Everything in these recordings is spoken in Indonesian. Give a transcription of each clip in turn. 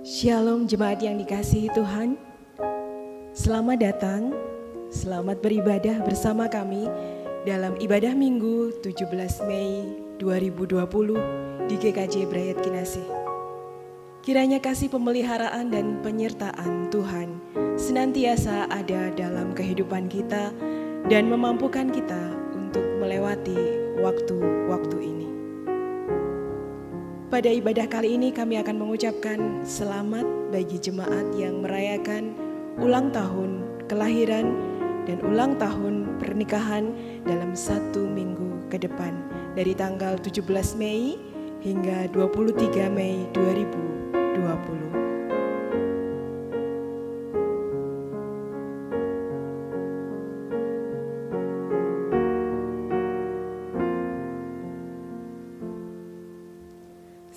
Shalom jemaat yang dikasihi Tuhan. Selamat datang, selamat beribadah bersama kami dalam ibadah Minggu 17 Mei 2020 di GKJ Brayat Kinasih. Kiranya kasih pemeliharaan dan penyertaan Tuhan senantiasa ada dalam kehidupan kita dan memampukan kita untuk melewati waktu-waktu ini. Pada ibadah kali ini kami akan mengucapkan selamat bagi jemaat yang merayakan ulang tahun kelahiran dan ulang tahun pernikahan dalam 1 minggu ke depan dari tanggal 17 Mei hingga 23 Mei 2020.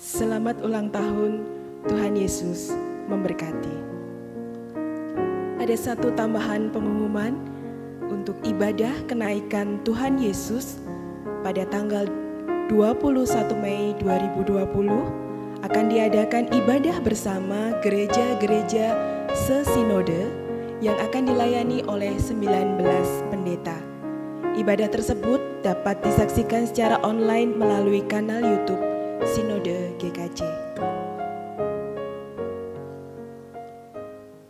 Selamat ulang tahun, Tuhan Yesus memberkati. Ada satu tambahan pengumuman untuk ibadah kenaikan Tuhan Yesus pada tanggal 21 Mei 2020 akan diadakan ibadah bersama gereja-gereja sesinode yang akan dilayani oleh 19 pendeta. Ibadah tersebut dapat disaksikan secara online melalui kanal YouTube Sinode GKJ.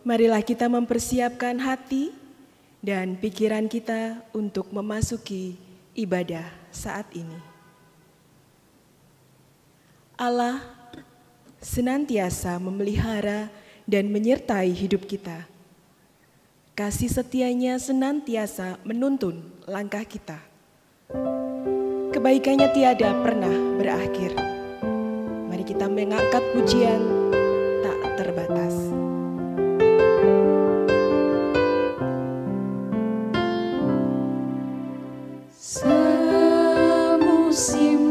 Marilah kita mempersiapkan hati dan pikiran kita untuk memasuki ibadah saat ini. Allah senantiasa memelihara dan menyertai hidup kita. Kasih setianya senantiasa menuntun langkah kita. Kebaikannya tiada pernah berakhir. Mari kita mengangkat pujian tak terbatas. Semusim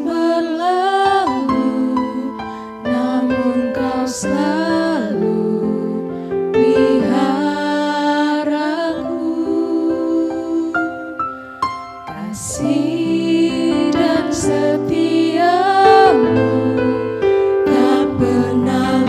berlalu, namun kau selalu peliharaku. Kasih dan setiamu tak pernah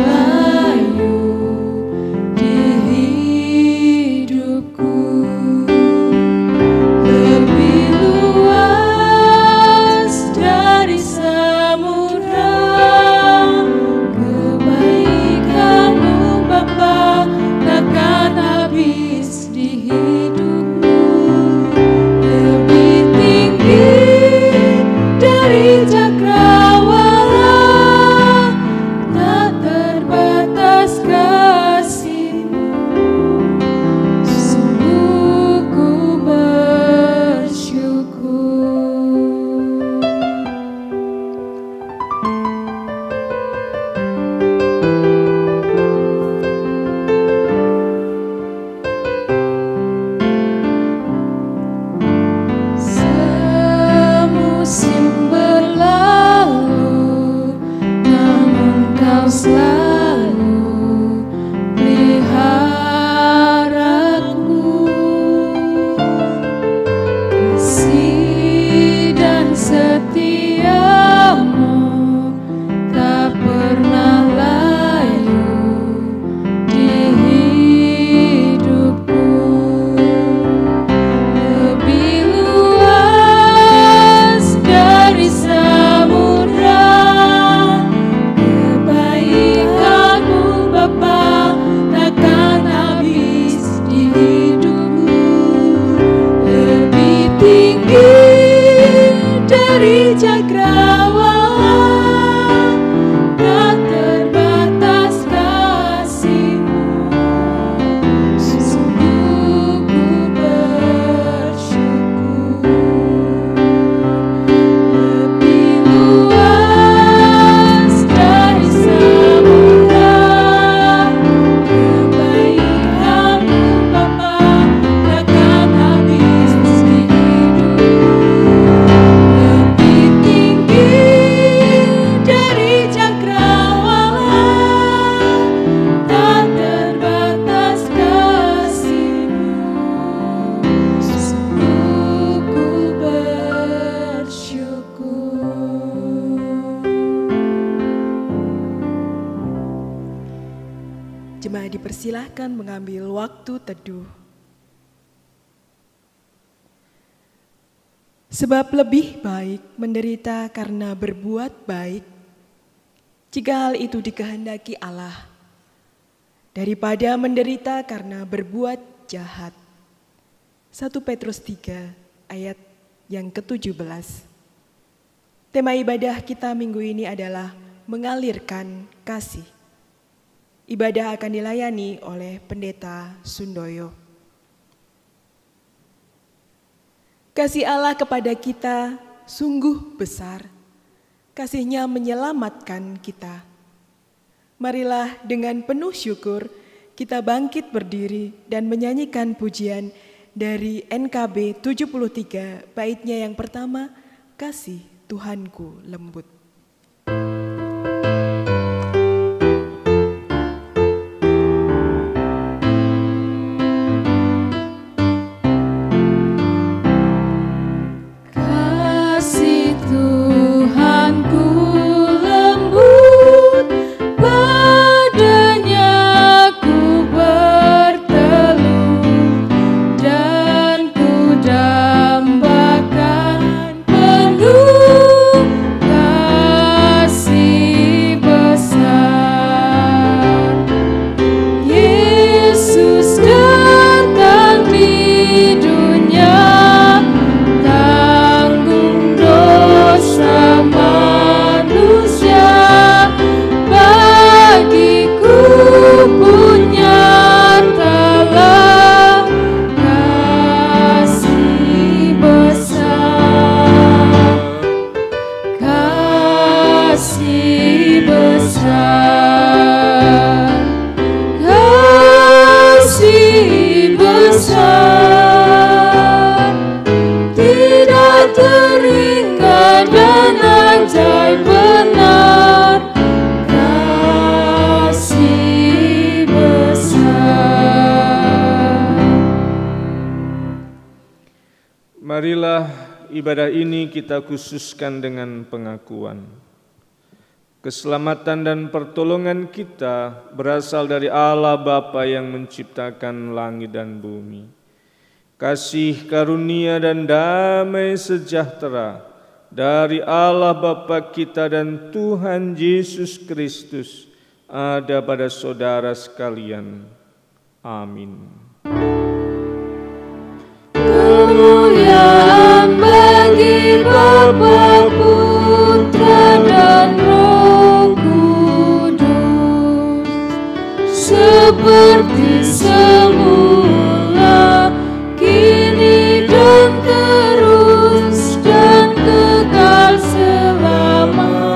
Jemaat dipersilahkan mengambil waktu teduh. Sebab lebih baik menderita karena berbuat baik, jika hal itu dikehendaki Allah, daripada menderita karena berbuat jahat. 1 Petrus 3 ayat yang ke-17. Tema ibadah kita minggu ini adalah mengalirkan kasih. Ibadah akan dilayani oleh Pendeta Sundoyo. Kasih Allah kepada kita sungguh besar. Kasih-Nya menyelamatkan kita. Marilah dengan penuh syukur kita bangkit berdiri dan menyanyikan pujian dari NKB 73, baitnya yang pertama, Kasih Tuhanku Lembut. Marilah ibadah ini kita khususkan dengan pengakuan. Keselamatan dan pertolongan kita berasal dari Allah Bapa yang menciptakan langit dan bumi. Kasih karunia dan damai sejahtera dari Allah Bapa kita dan Tuhan Yesus Kristus ada pada saudara sekalian. Amin. Kemuliaan bagi Bapa, Putra dan Roh Kudus, seperti semula, kini dan terus dan kekal selama-lamanya.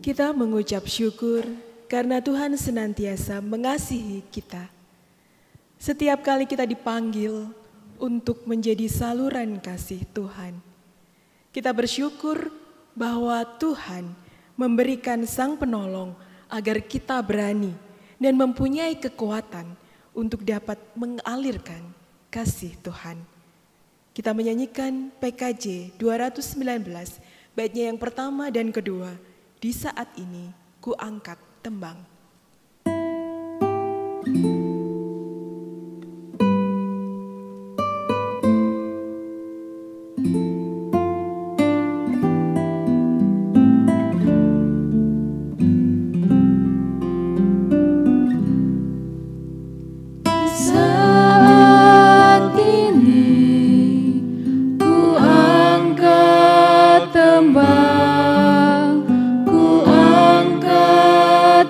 Kita mengucap syukur karena Tuhan senantiasa mengasihi kita. Setiap kali kita dipanggil untuk menjadi saluran kasih Tuhan, kita bersyukur bahwa Tuhan memberikan Sang Penolong agar kita berani dan mempunyai kekuatan untuk dapat mengalirkan kasih Tuhan. Kita menyanyikan PKJ 219, baitnya yang pertama dan kedua, Di Saat Ini Ku Angkat Tembang.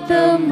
Tembang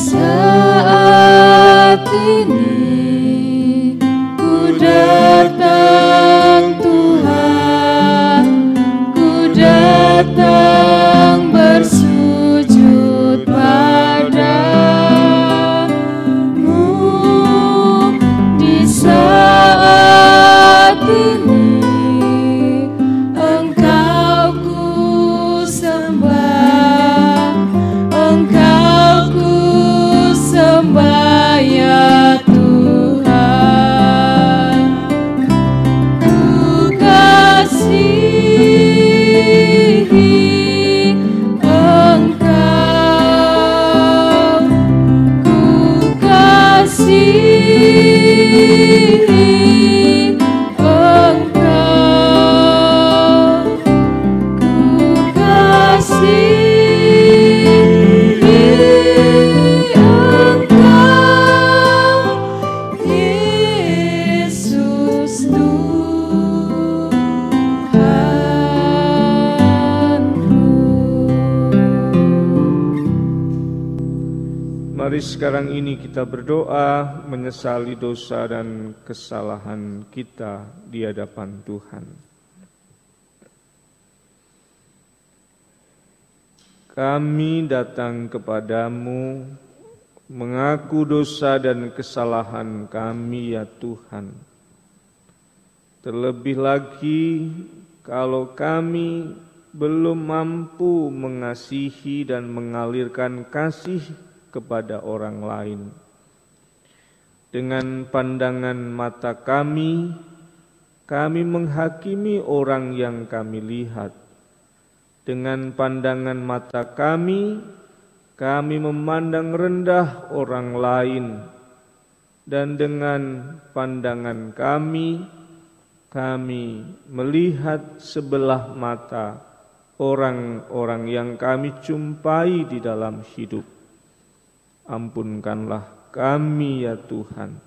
Saat ini ku datang Tuhan, ku datang bersujud padamu. Di saat ini Engkau ku sembah, Engkau ku sembah ya Tuhan. Ku kasihi Engkau, ku kasihi Engkau, ku kasihi Engkau, Yesus Tuhanku. Mari sekarang ini kita berdoa menyesali dosa dan kesalahan kita di hadapan Tuhan. Kami datang kepadamu mengaku dosa dan kesalahan kami ya Tuhan. Terlebih lagi kalau kami belum mampu mengasihi dan mengalirkan kasih kepada orang lain. Dengan pandangan mata kami menghakimi orang yang kami lihat. Dengan pandangan mata kami memandang rendah orang lain. Dan dengan pandangan kami melihat sebelah mata orang-orang yang kami jumpai di dalam hidup. Ampunkanlah kami ya Tuhan.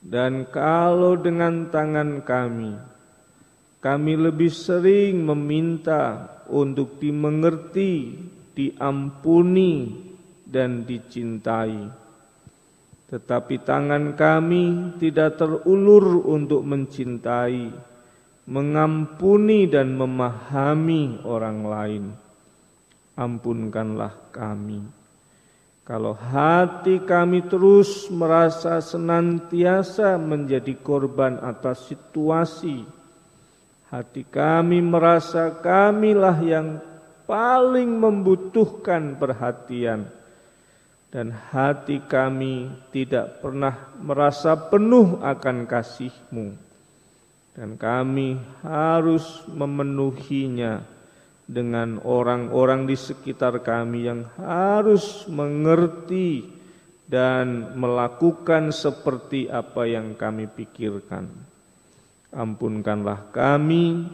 Dan kalau dengan tangan kami lebih sering meminta untuk dimengerti, diampuni, dan dicintai. Tetapi tangan kami tidak terulur untuk mencintai, mengampuni, dan memahami orang lain. Ampunkanlah kami. Kalau hati kami terus merasa senantiasa menjadi korban atas situasi, hati kami merasa kamilah yang paling membutuhkan perhatian, dan hati kami tidak pernah merasa penuh akan kasih-Mu, dan kami harus memenuhinya dengan orang-orang di sekitar kami yang harus mengerti dan melakukan seperti apa yang kami pikirkan. Ampunkanlah kami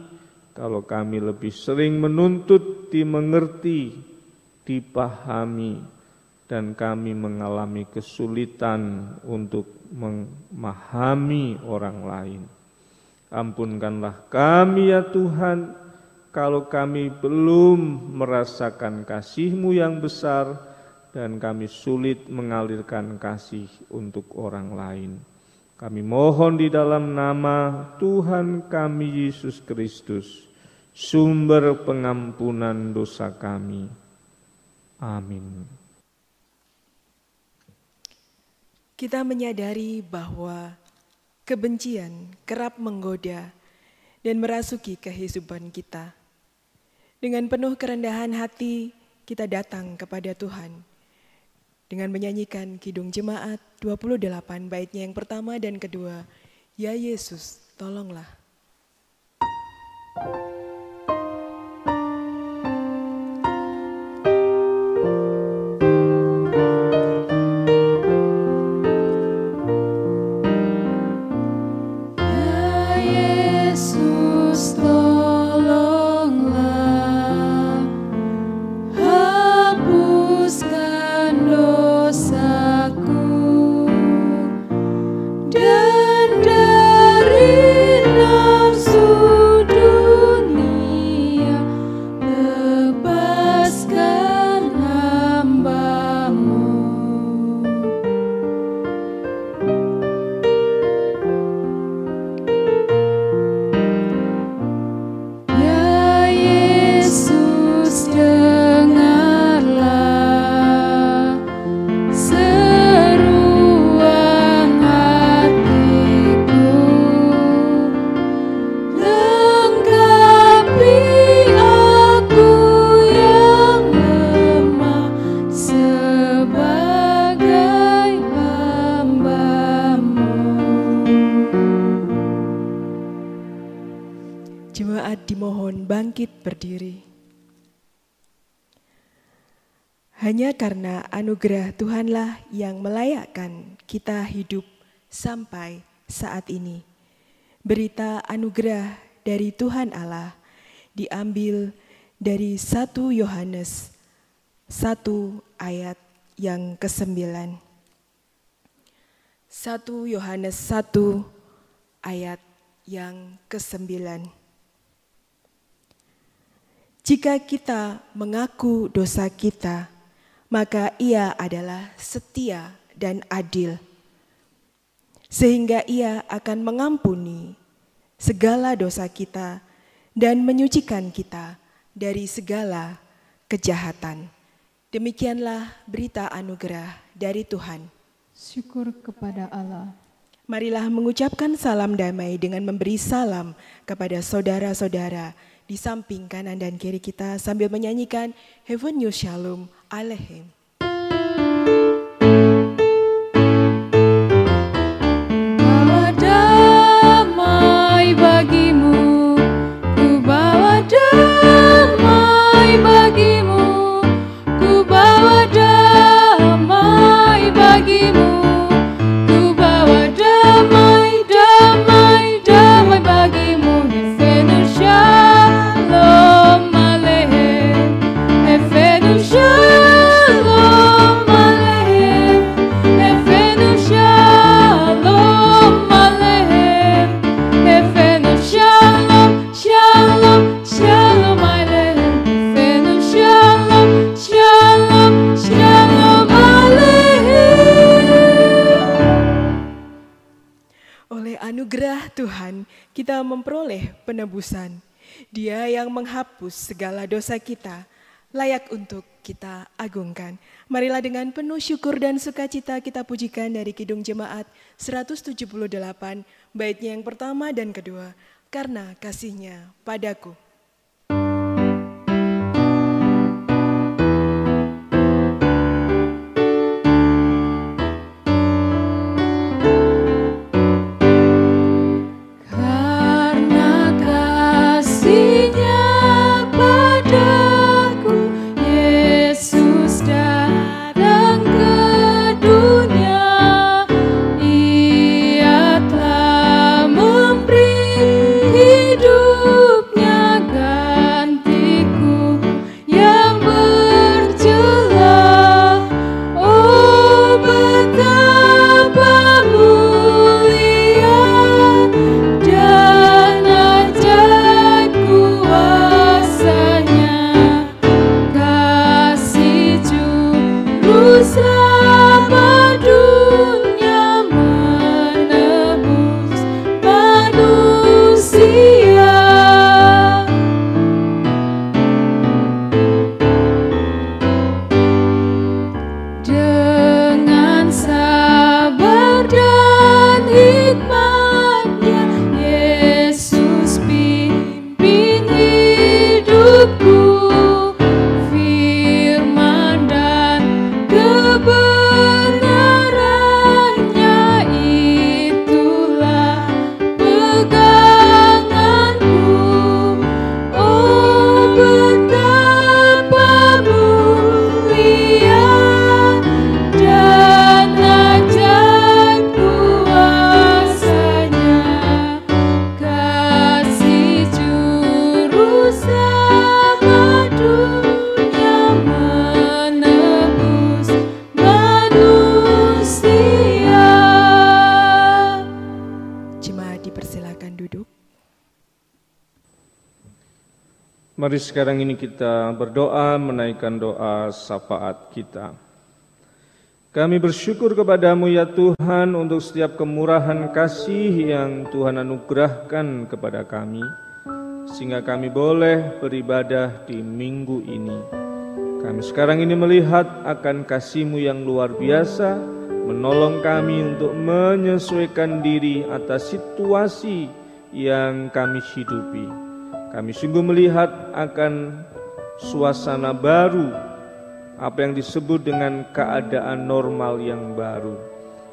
kalau kami lebih sering menuntut dimengerti, dipahami, dan kami mengalami kesulitan untuk memahami orang lain. Ampunkanlah kami ya Tuhan, kalau kami belum merasakan kasih-Mu yang besar dan kami sulit mengalirkan kasih untuk orang lain. Kami mohon di dalam nama Tuhan kami Yesus Kristus, sumber pengampunan dosa kami. Amin. Kita menyadari bahwa kebencian kerap menggoda dan merasuki kehidupan kita. Dengan penuh kerendahan hati, kita datang kepada Tuhan dengan menyanyikan Kidung Jemaat 28 baitnya yang pertama dan kedua, Ya Yesus, tolonglah. Dan dari nafsu dunia bangkit berdiri. Hanya karena anugerah Tuhanlah yang melayakkan kita hidup sampai saat ini. Berita anugerah dari Tuhan Allah diambil dari 1 Yohanes 1 ayat yang ke-9. 1 Yohanes 1 ayat yang ke-9. Jika kita mengaku dosa kita, maka Ia adalah setia dan adil, sehingga Ia akan mengampuni segala dosa kita dan menyucikan kita dari segala kejahatan. Demikianlah berita anugerah dari Tuhan. Syukur kepada Allah. Marilah mengucapkan salam damai dengan memberi salam kepada saudara-saudara di samping kanan dan kiri kita sambil menyanyikan Heaven New Shalom Aleichem. Bawa damai bagimu, ku bawa damai bagimu, ku bawa damai bagimu, ku bawa damai, damai, damai bagimu. Hefenu shalom aleichem, hefenu shalom aleichem, hefenu shalom aleichem, hefenu shalom, shalom, shalom aleichem, hefenu shalom, shalom, shalom aleichem. Oleh anugerah Tuhan, kita memperoleh penebusan. Dia yang menghapus segala dosa kita, layak untuk kita agungkan. Marilah dengan penuh syukur dan sukacita kita pujikan dari Kidung Jemaat 178, baitnya yang pertama dan kedua, karena kasih-Nya padaku. Karena kasih-Nya padaku, Yesus datang ke dunia. Ia telah memberi hidupnya gantiku yang bercela. Oh, betapa mulia dan ajaib kuasa-Nya, kasih Juru Selamat dunia menebus manusia. Dengan sabar dan hikmat-Nya, Yesus pimpin hidupku. Firman dan kebenaran-Nya itulah peganganku. Oh, betapa mulia dan ajaib kuasa-Nya, kasih Juru Selamat dunia menebus manusia. Jemaat dipersilakan duduk. Mari sekarang ini kita berdoa menaikkan doa syafaat kita. Kami bersyukur kepadamu ya Tuhan untuk setiap kemurahan kasih yang Tuhan anugerahkan kepada kami, sehingga kami boleh beribadah di minggu ini. Kami sekarang ini melihat akan kasih-Mu yang luar biasa, menolong kami untuk menyesuaikan diri atas situasi yang kami hidupi. Kami sungguh melihat akan suasana baru, apa yang disebut dengan keadaan normal yang baru.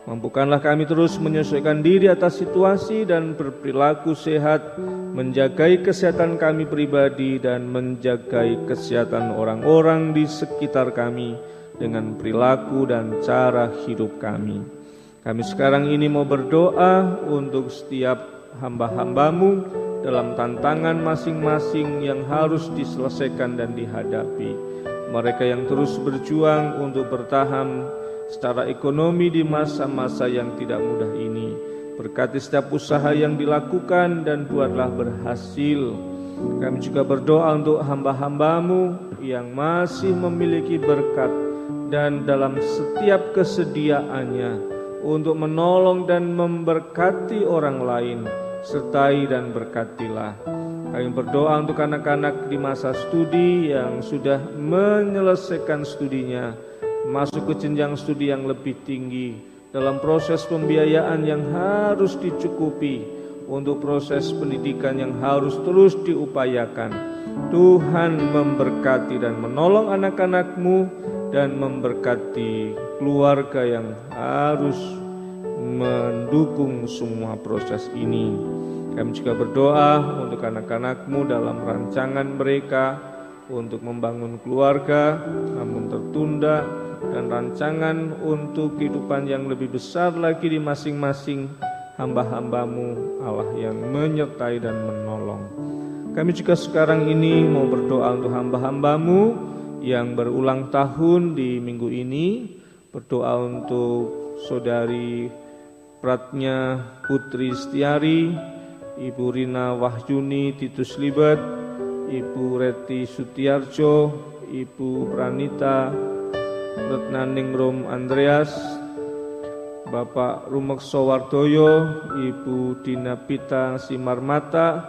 Mampukanlah kami terus menyesuaikan diri atas situasi dan berperilaku sehat, menjagai kesehatan kami pribadi dan menjagai kesehatan orang-orang di sekitar kami dengan perilaku dan cara hidup kami. Kami sekarang ini mau berdoa untuk setiap hamba-hambamu dalam tantangan masing-masing yang harus diselesaikan dan dihadapi. Mereka yang terus berjuang untuk bertahan secara ekonomi di masa-masa yang tidak mudah ini. Berkati setiap usaha yang dilakukan dan buatlah berhasil. Kami juga berdoa untuk hamba-hambamu yang masih memiliki berkat dan dalam setiap kesediaannya untuk menolong dan memberkati orang lain. Sertai dan berkatilah. Kami berdoa untuk anak-anak di masa studi yang sudah menyelesaikan studinya, masuk ke jenjang studi yang lebih tinggi, dalam proses pembiayaan yang harus dicukupi, untuk proses pendidikan yang harus terus diupayakan. Tuhan memberkati dan menolong anak-anak-Mu dan memberkati keluarga yang harus mendukung semua proses ini. Kami juga berdoa untuk anak-anak-Mu dalam rancangan mereka untuk membangun keluarga namun tertunda, dan rancangan untuk kehidupan yang lebih besar lagi di masing-masing hamba-hamba-Mu, Allah yang menyertai dan menolong. Kami juga sekarang ini mau berdoa untuk hamba-hamba-Mu yang berulang tahun di minggu ini. Berdoa untuk Saudari Pratnya Putri Setiari, Ibu Rina Wahyuni Titus Libet, Ibu Reti Sutiarjo, Ibu Pranita Retnaningrum Andreas, Bapak Rumekso Wardoyo, Ibu Dina Pita Simarmata,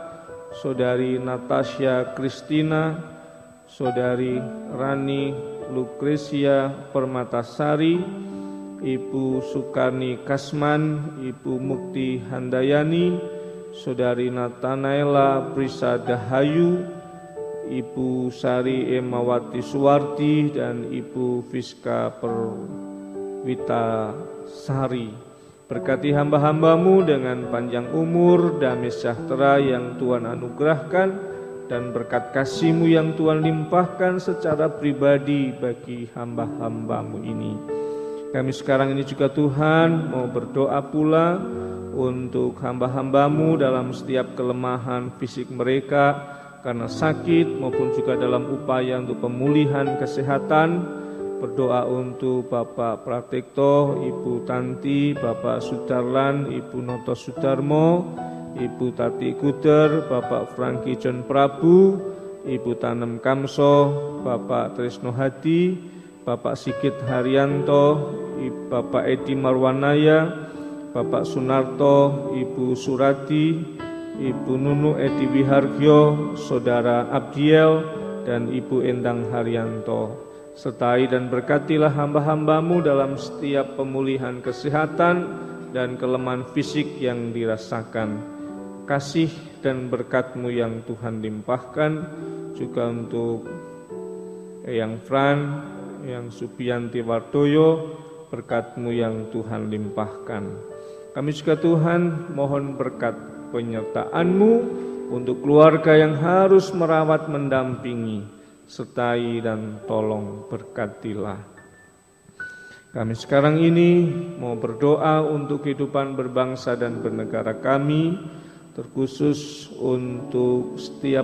Saudari Natasha Kristina, Saudari Rani Lucresia Permatasari, Ibu Sukarni Kasman, Ibu Mukti Handayani, Saudari Natanaela Prisa Dahayu, Ibu Sari Emawati Suwarti, dan Ibu Fiska Perwita Sari. Berkati hamba-hamba-Mu dengan panjang umur, damai sejahtera yang Tuhan anugerahkan, dan berkat kasih-Mu yang Tuhan limpahkan secara pribadi bagi hamba-hamba-Mu ini. Kami sekarang ini juga Tuhan mau berdoa pula untuk hamba-hamba-Mu dalam setiap kelemahan fisik mereka karena sakit maupun juga dalam upaya untuk pemulihan kesehatan. Berdoa untuk Bapak Pratekto, Ibu Tanti, Bapak Sudarlan, Ibu Noto Sudarmo, Ibu Tati Kuder, Bapak Franky John Prabu, Ibu Tanem Kamso, Bapak Tresno Hadi, Bapak Sigit Haryanto, Bapak Edi Marwanaya, Bapak Sunarto, Ibu Suradi, Ibu Nunu Edi Wihargyo, Saudara Abdiel, dan Ibu Endang Haryanto. Sertai dan berkatilah hamba-hamba-Mu dalam setiap pemulihan kesehatan dan kelemahan fisik yang dirasakan. Kasih dan berkat-Mu yang Tuhan limpahkan juga untuk Eyang Fran, Eyang Supianti Wardoyo, berkat-Mu yang Tuhan limpahkan. Kami juga Tuhan mohon berkat penyertaan-Mu untuk keluarga yang harus merawat mendampingi, sertai dan tolong berkatilah. Kami sekarang ini mau berdoa untuk kehidupan berbangsa dan bernegara kami, terkhusus untuk setiap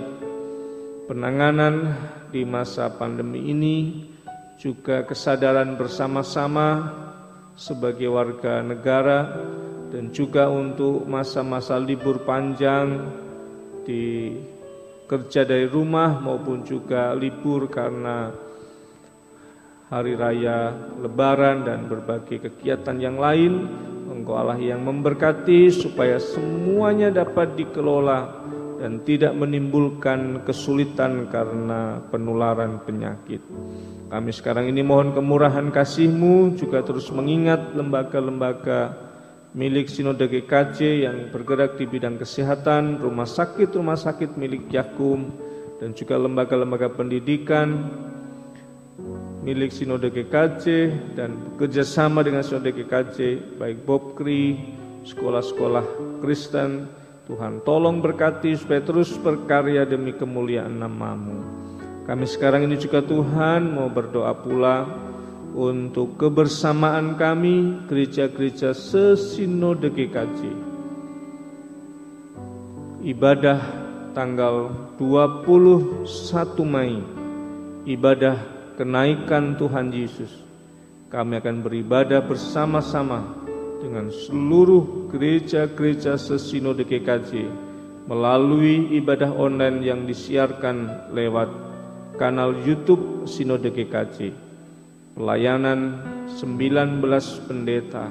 penanganan di masa pandemi ini, juga kesadaran bersama-sama sebagai warga negara, dan juga untuk masa-masa libur panjang di kerja dari rumah maupun juga libur karena hari raya Lebaran dan berbagai kegiatan yang lain. Engkau Allah yang memberkati supaya semuanya dapat dikelola dan tidak menimbulkan kesulitan karena penularan penyakit. Kami sekarang ini mohon kemurahan kasih-Mu juga terus mengingat lembaga-lembaga milik Sinode GKJ yang bergerak di bidang kesehatan, rumah sakit milik Yakum, dan juga lembaga-lembaga pendidikan milik Sinode GKJ dan bekerjasama dengan Sinode GKJ, baik Bobkri, sekolah-sekolah Kristen. Tuhan tolong berkati supaya terus berkarya demi kemuliaan nama-Mu. Kami sekarang ini juga Tuhan mau berdoa pula untuk kebersamaan kami gereja-gereja sesinode GKJ. Ibadah tanggal 21 Mei, ibadah kenaikan Tuhan Yesus. Kami akan beribadah bersama-sama dengan seluruh gereja-gereja sesinode GKJ melalui ibadah online yang disiarkan lewat kanal YouTube Sinode GKJ. Pelayanan 19 pendeta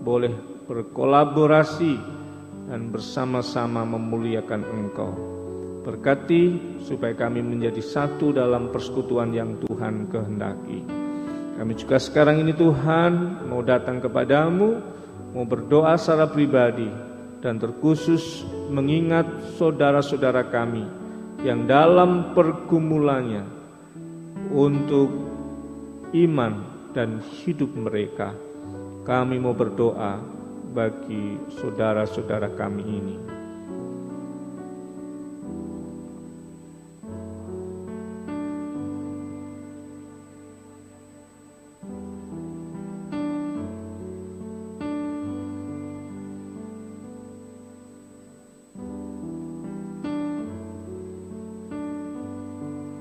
boleh berkolaborasi dan bersama-sama memuliakan Engkau. Berkati supaya kami menjadi satu dalam persekutuan yang Tuhan kehendaki. Kami juga sekarang ini Tuhan mau datang kepadamu, mau berdoa secara pribadi dan terkhusus mengingat saudara-saudara kami yang dalam pergumulannya untuk iman dan hidup mereka. Kami mau berdoa bagi saudara-saudara kami ini.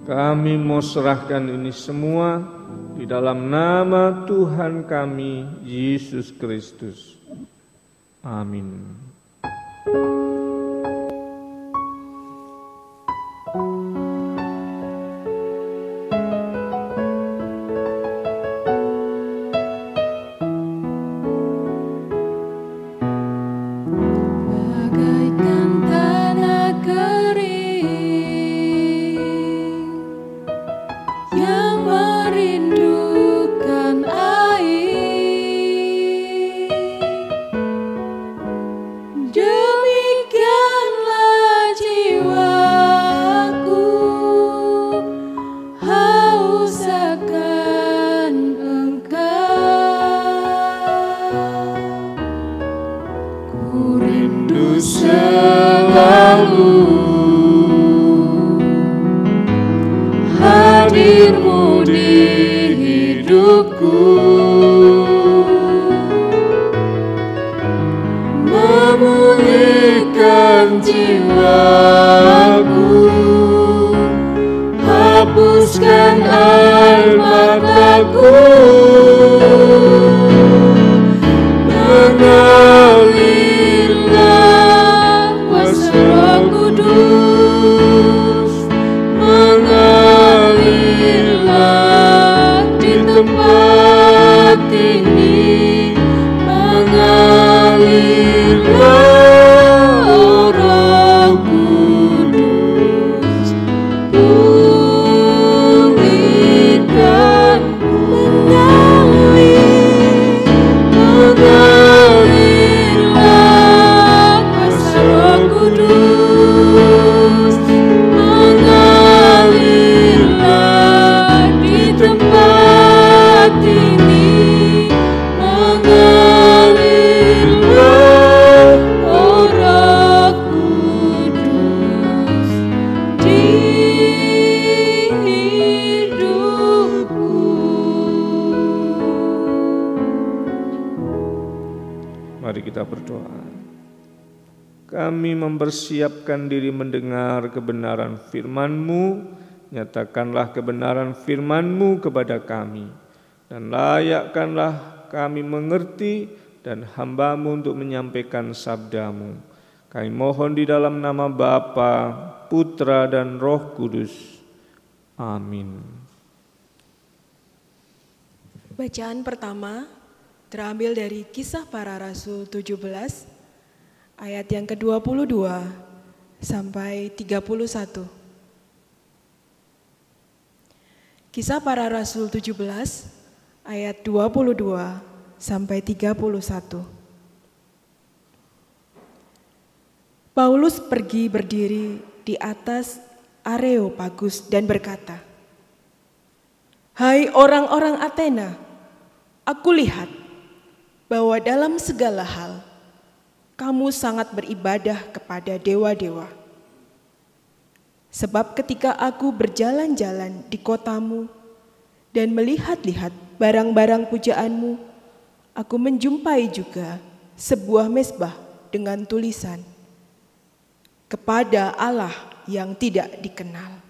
Kami mau serahkan ini semua di dalam nama Tuhan kami, Yesus Kristus. Amin. Bagaikan tanah kering yang merindukan air, demikianlah jiwaku haus akan Engkau. Ku rindu selalu hadir-Mu di hidupku, memulihkan jiwaku, hapuskan air mataku, mengalirlah kuasa Roh Kudus, mengalirlah di tempat ini, mengalirlah oh Roh Kudus, pulihkan, mengalirlah kuasa Roh Kudus, mengalirlah di tempat ini, mengalirlah oh Roh Kudus di hidupku. Mari kita berdoa. Kami mempersiapkan diri mendengar kebenaran firman-Mu. Nyatakanlah kebenaran firman-Mu kepada kami, dan layakkanlah kami mengerti dan hamba-Mu untuk menyampaikan sabda-Mu. Kami mohon di dalam nama Bapa, Putra, dan Roh Kudus. Amin. Bacaan pertama terambil dari Kisah Para Rasul 17 ayat yang ke-22 sampai 31. Kisah Para Rasul 17 ayat 22 sampai 31. Paulus pergi berdiri di atas Areopagus dan berkata, Hai orang-orang Athena, aku lihat bahwa dalam segala hal kamu sangat beribadah kepada dewa-dewa. Sebab ketika aku berjalan-jalan di kotamu dan melihat-lihat barang-barang pujaanmu, aku menjumpai juga sebuah mezbah dengan tulisan, kepada Allah yang tidak dikenal.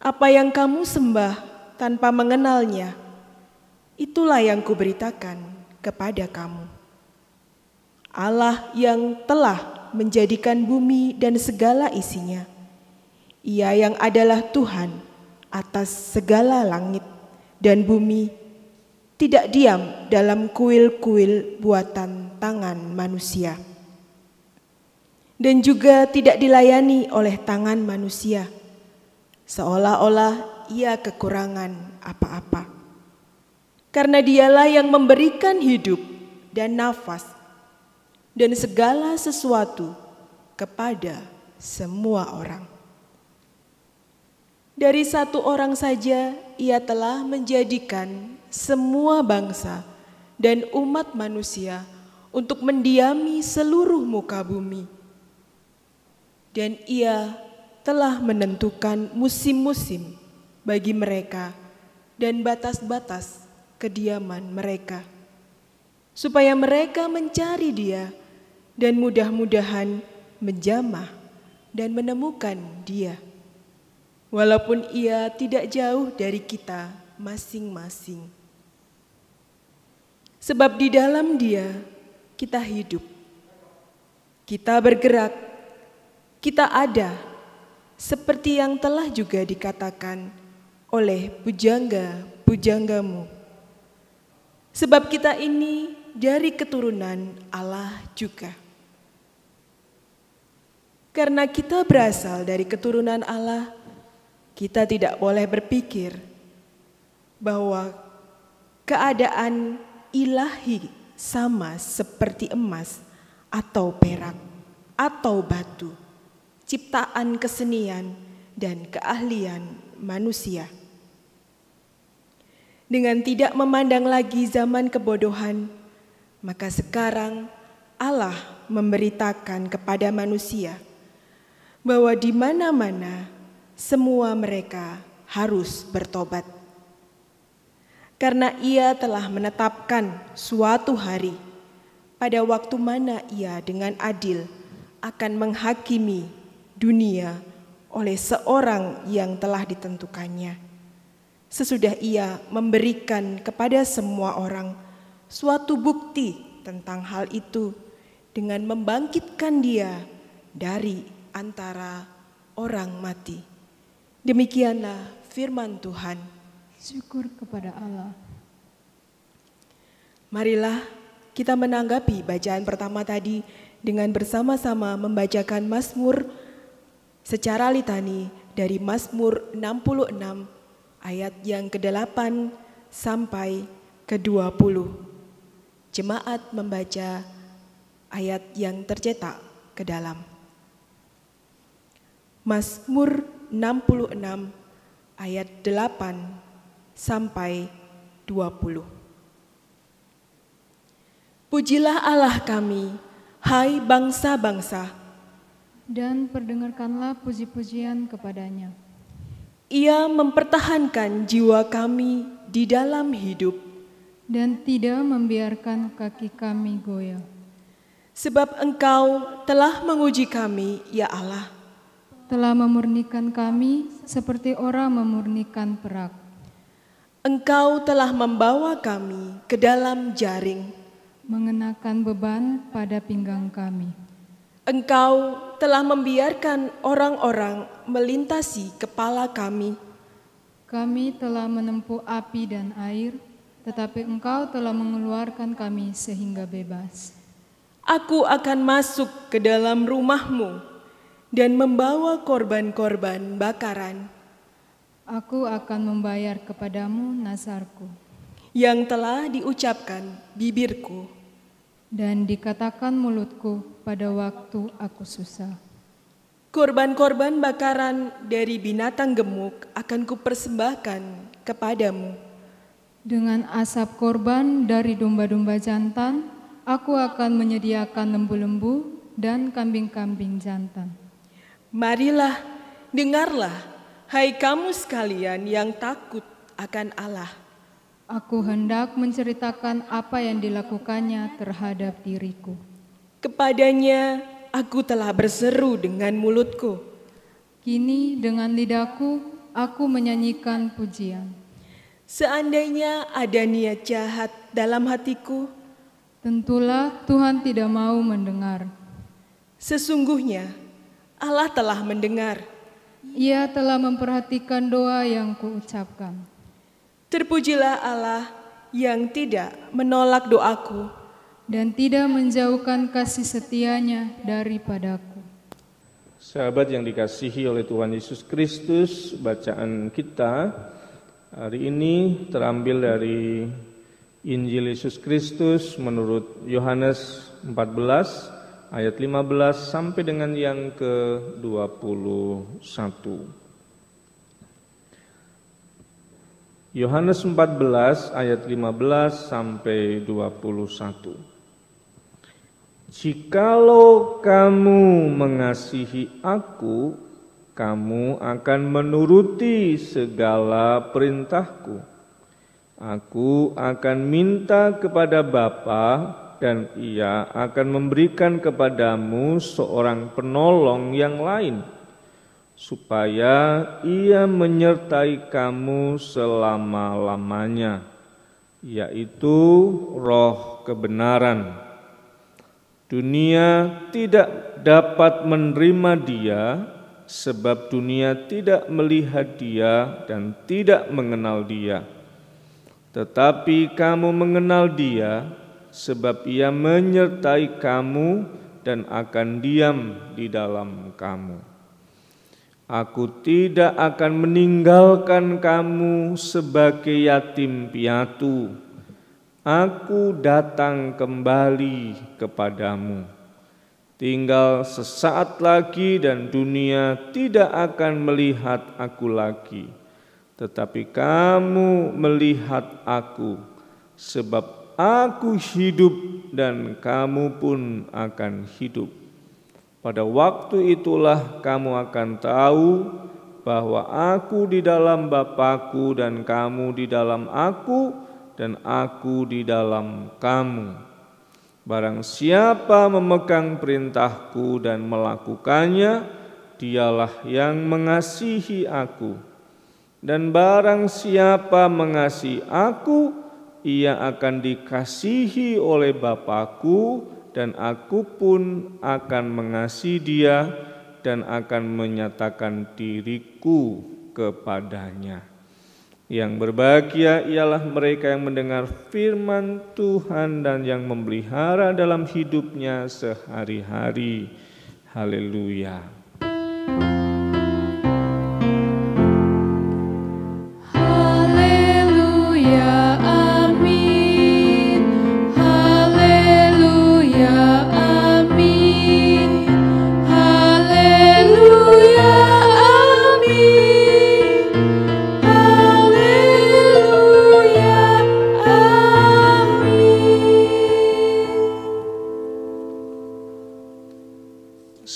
Apa yang kamu sembah tanpa mengenalnya, itulah yang kuberitakan kepada kamu. Allah yang telah menjadikan bumi dan segala isinya. Ia yang adalah Tuhan atas segala langit dan bumi, tidak diam dalam kuil-kuil buatan tangan manusia, dan juga tidak dilayani oleh tangan manusia, seolah-olah ia kekurangan apa-apa. Karena dialah yang memberikan hidup dan nafas dan segala sesuatu kepada semua orang. Dari satu orang saja ia telah menjadikan semua bangsa dan umat manusia untuk mendiami seluruh muka bumi. Dan ia telah menentukan musim-musim bagi mereka dan batas-batas kediaman mereka, supaya mereka mencari Dia dan mudah-mudahan menjamah dan menemukan Dia, walaupun Ia tidak jauh dari kita masing-masing. Sebab di dalam Dia kita hidup, kita bergerak, kita ada, seperti yang telah juga dikatakan oleh pujangga-pujanggamu. Sebab kita ini dari keturunan Allah juga. Karena kita berasal dari keturunan Allah, kita tidak boleh berpikir bahwa keadaan ilahi sama seperti emas atau perak atau batu, ciptaan kesenian dan keahlian manusia. Dengan tidak memandang lagi zaman kebodohan, maka sekarang Allah memberitakan kepada manusia bahwa di mana-mana semua mereka harus bertobat. Karena Ia telah menetapkan suatu hari pada waktu mana Ia dengan adil akan menghakimi dunia oleh seorang yang telah ditentukannya. Sesudah Ia memberikan kepada semua orang suatu bukti tentang hal itu dengan membangkitkan Dia dari antara orang mati. Demikianlah firman Tuhan. Syukur kepada Allah. Marilah kita menanggapi bacaan pertama tadi dengan bersama-sama membacakan Mazmur secara litani dari Mazmur 66 ayat yang ke-8 sampai ke-20. Jemaat membaca ayat yang tercetak ke dalam. Mazmur 66 ayat 8 sampai 20. Pujilah Allah kami, hai bangsa-bangsa, Dan perdengarkanlah puji-pujian kepadanya. Ia mempertahankan jiwa kami di dalam hidup, Dan tidak membiarkan kaki kami goyah. sebab Engkau telah menguji kami, ya Allah. Telah memurnikan kami seperti orang memurnikan perak. Engkau telah membawa kami ke dalam jaring. Mengenakan beban pada pinggang kami. Engkau telah membiarkan orang-orang melintasi kepala kami. Kami telah menempuh api dan air, tetapi Engkau telah mengeluarkan kami sehingga bebas. Aku akan masuk ke dalam rumah-Mu dan membawa korban-korban bakaran Aku akan membayar kepadamu nazarku, yang telah diucapkan bibirku. dan dikatakan mulutku pada waktu aku susah. Korban-korban bakaran dari binatang gemuk akan kupersembahkan kepadamu. Dengan asap korban dari domba-domba jantan, aku akan menyediakan lembu-lembu dan kambing-kambing jantan. Marilah, dengarlah, hai kamu sekalian yang takut akan Allah. Aku hendak menceritakan apa yang dilakukannya terhadap diriku. Kepadanya aku telah berseru dengan mulutku. Kini dengan lidahku, aku menyanyikan pujian. Seandainya ada niat jahat dalam hatiku, Tentulah Tuhan tidak mau mendengar. sesungguhnya Allah telah mendengar. Ia telah memperhatikan doa yang kuucapkan. Terpujilah Allah yang tidak menolak doaku Dan tidak menjauhkan kasih setianya daripadaku. Sahabat yang dikasihi oleh Tuhan Yesus Kristus, bacaan kita hari ini terambil dari Injil Yesus Kristus menurut Yohanes 14 ayat 15 sampai dengan yang ke-21. Yohanes 14 ayat 15 sampai 21. Jikalau kamu mengasihi aku, kamu akan menuruti segala perintahku. Aku akan minta kepada Bapa dan Ia akan memberikan kepadamu seorang penolong yang lain, supaya Ia menyertai kamu selama-lamanya, yaitu Roh kebenaran. Dunia tidak dapat menerima Dia, sebab dunia tidak melihat Dia dan tidak mengenal Dia. Tetapi kamu mengenal Dia, sebab Ia menyertai kamu dan akan diam di dalam kamu. Aku tidak akan meninggalkan kamu sebagai yatim piatu. Aku datang kembali kepadamu. Tinggal sesaat lagi dan dunia tidak akan melihat aku lagi. Tetapi kamu melihat aku, sebab aku hidup dan kamu pun akan hidup. Pada waktu itulah kamu akan tahu bahwa aku di dalam Bapa-Ku dan kamu di dalam aku dan aku di dalam kamu. Barang siapa memegang perintahku dan melakukannya, dialah yang mengasihi aku. Dan barang siapa mengasihi aku, ia akan dikasihi oleh Bapa-Ku, dan aku pun akan mengasihi dia dan akan menyatakan diriku kepadanya. Yang berbahagia ialah mereka yang mendengar firman Tuhan dan yang memelihara dalam hidupnya sehari-hari. Haleluya.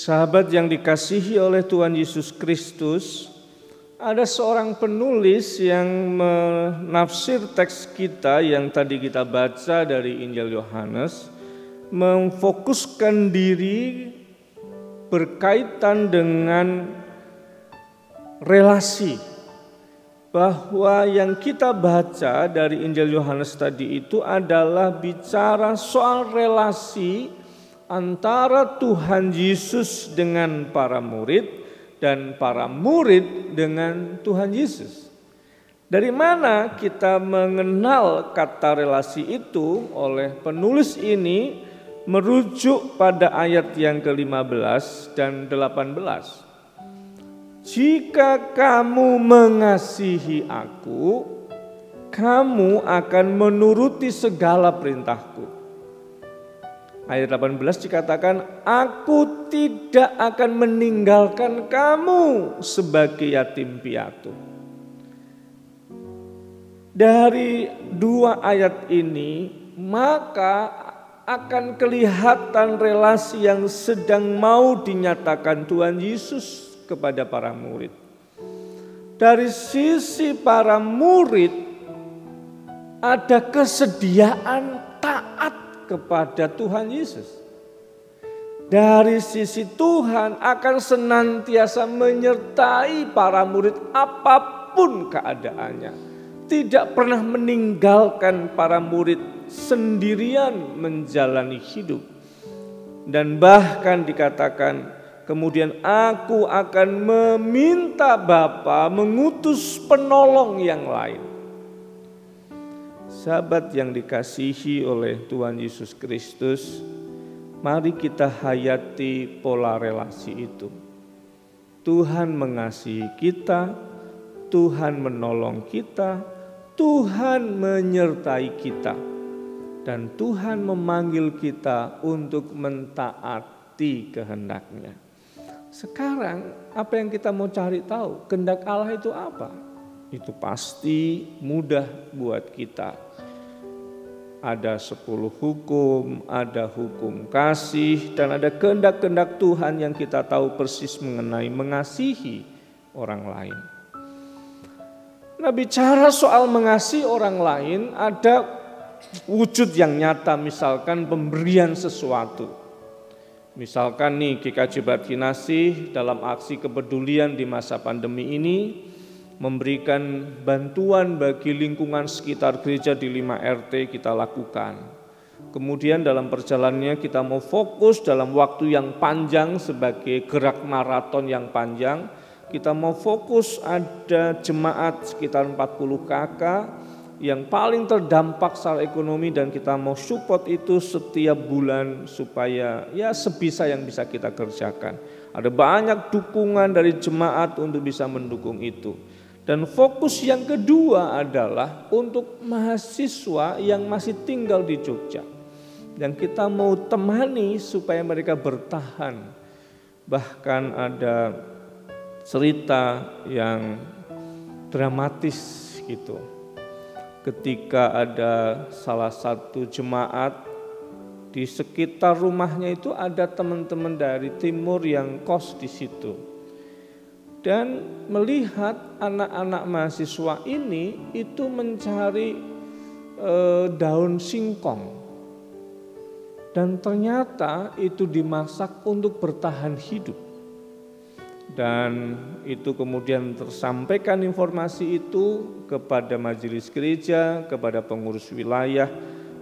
Sahabat yang dikasihi oleh Tuhan Yesus Kristus, ada seorang penulis yang menafsir teks kita yang tadi kita baca dari Injil Yohanes, memfokuskan diri berkaitan dengan relasi, bahwa yang kita baca dari Injil Yohanes tadi itu adalah bicara soal relasi antara Tuhan Yesus dengan para murid dan para murid dengan Tuhan Yesus. Dari mana kita mengenal kata relasi itu? Oleh penulis ini merujuk pada ayat yang ke-15 dan 18. Jika kamu mengasihi aku, kamu akan menuruti segala perintahku. Ayat 18 dikatakan, aku tidak akan meninggalkan kamu sebagai yatim piatu. Dari dua ayat ini maka akan kelihatan relasi yang sedang mau dinyatakan Tuhan Yesus kepada para murid. Dari sisi para murid ada kesediaan taat kepada Tuhan Yesus. Dari sisi Tuhan akan senantiasa menyertai para murid apapun keadaannya. Tidak pernah meninggalkan para murid sendirian menjalani hidup. Dan bahkan dikatakan kemudian aku akan meminta Bapa mengutus penolong yang lain. Sahabat yang dikasihi oleh Tuhan Yesus Kristus, mari kita hayati pola relasi itu. Tuhan mengasihi kita, Tuhan menolong kita, Tuhan menyertai kita, dan Tuhan memanggil kita untuk mentaati kehendak-Nya. Sekarang apa yang kita mau cari tahu, kehendak Allah itu apa? Itu pasti mudah buat kita. Ada 10 hukum, ada hukum kasih, dan ada kehendak-kehendak Tuhan yang kita tahu persis mengenai mengasihi orang lain. Nah, bicara soal mengasihi orang lain, ada wujud yang nyata, misalkan pemberian sesuatu. Misalkan nih GKJ Bakti Nasih dalam aksi kepedulian di masa pandemi ini memberikan bantuan bagi lingkungan sekitar gereja di 5 RT kita lakukan. Kemudian dalam perjalanannya kita mau fokus dalam waktu yang panjang sebagai gerak maraton yang panjang. Kita mau fokus ada jemaat sekitar 40 KK yang paling terdampak secara ekonomi dan kita mau support itu setiap bulan supaya ya sebisa yang bisa kita kerjakan. Ada banyak dukungan dari jemaat untuk bisa mendukung itu. Dan fokus yang kedua adalah untuk mahasiswa yang masih tinggal di Jogja. Yang kita mau temani supaya mereka bertahan. Bahkan ada cerita yang dramatis gitu. Ketika ada salah satu jemaat di sekitar rumahnya itu ada teman-teman dari timur yang kos di situ. Dan melihat anak-anak mahasiswa ini itu mencari daun singkong. Dan ternyata itu dimasak untuk bertahan hidup. Dan itu kemudian tersampaikan informasi itu kepada majelis gereja, kepada pengurus wilayah.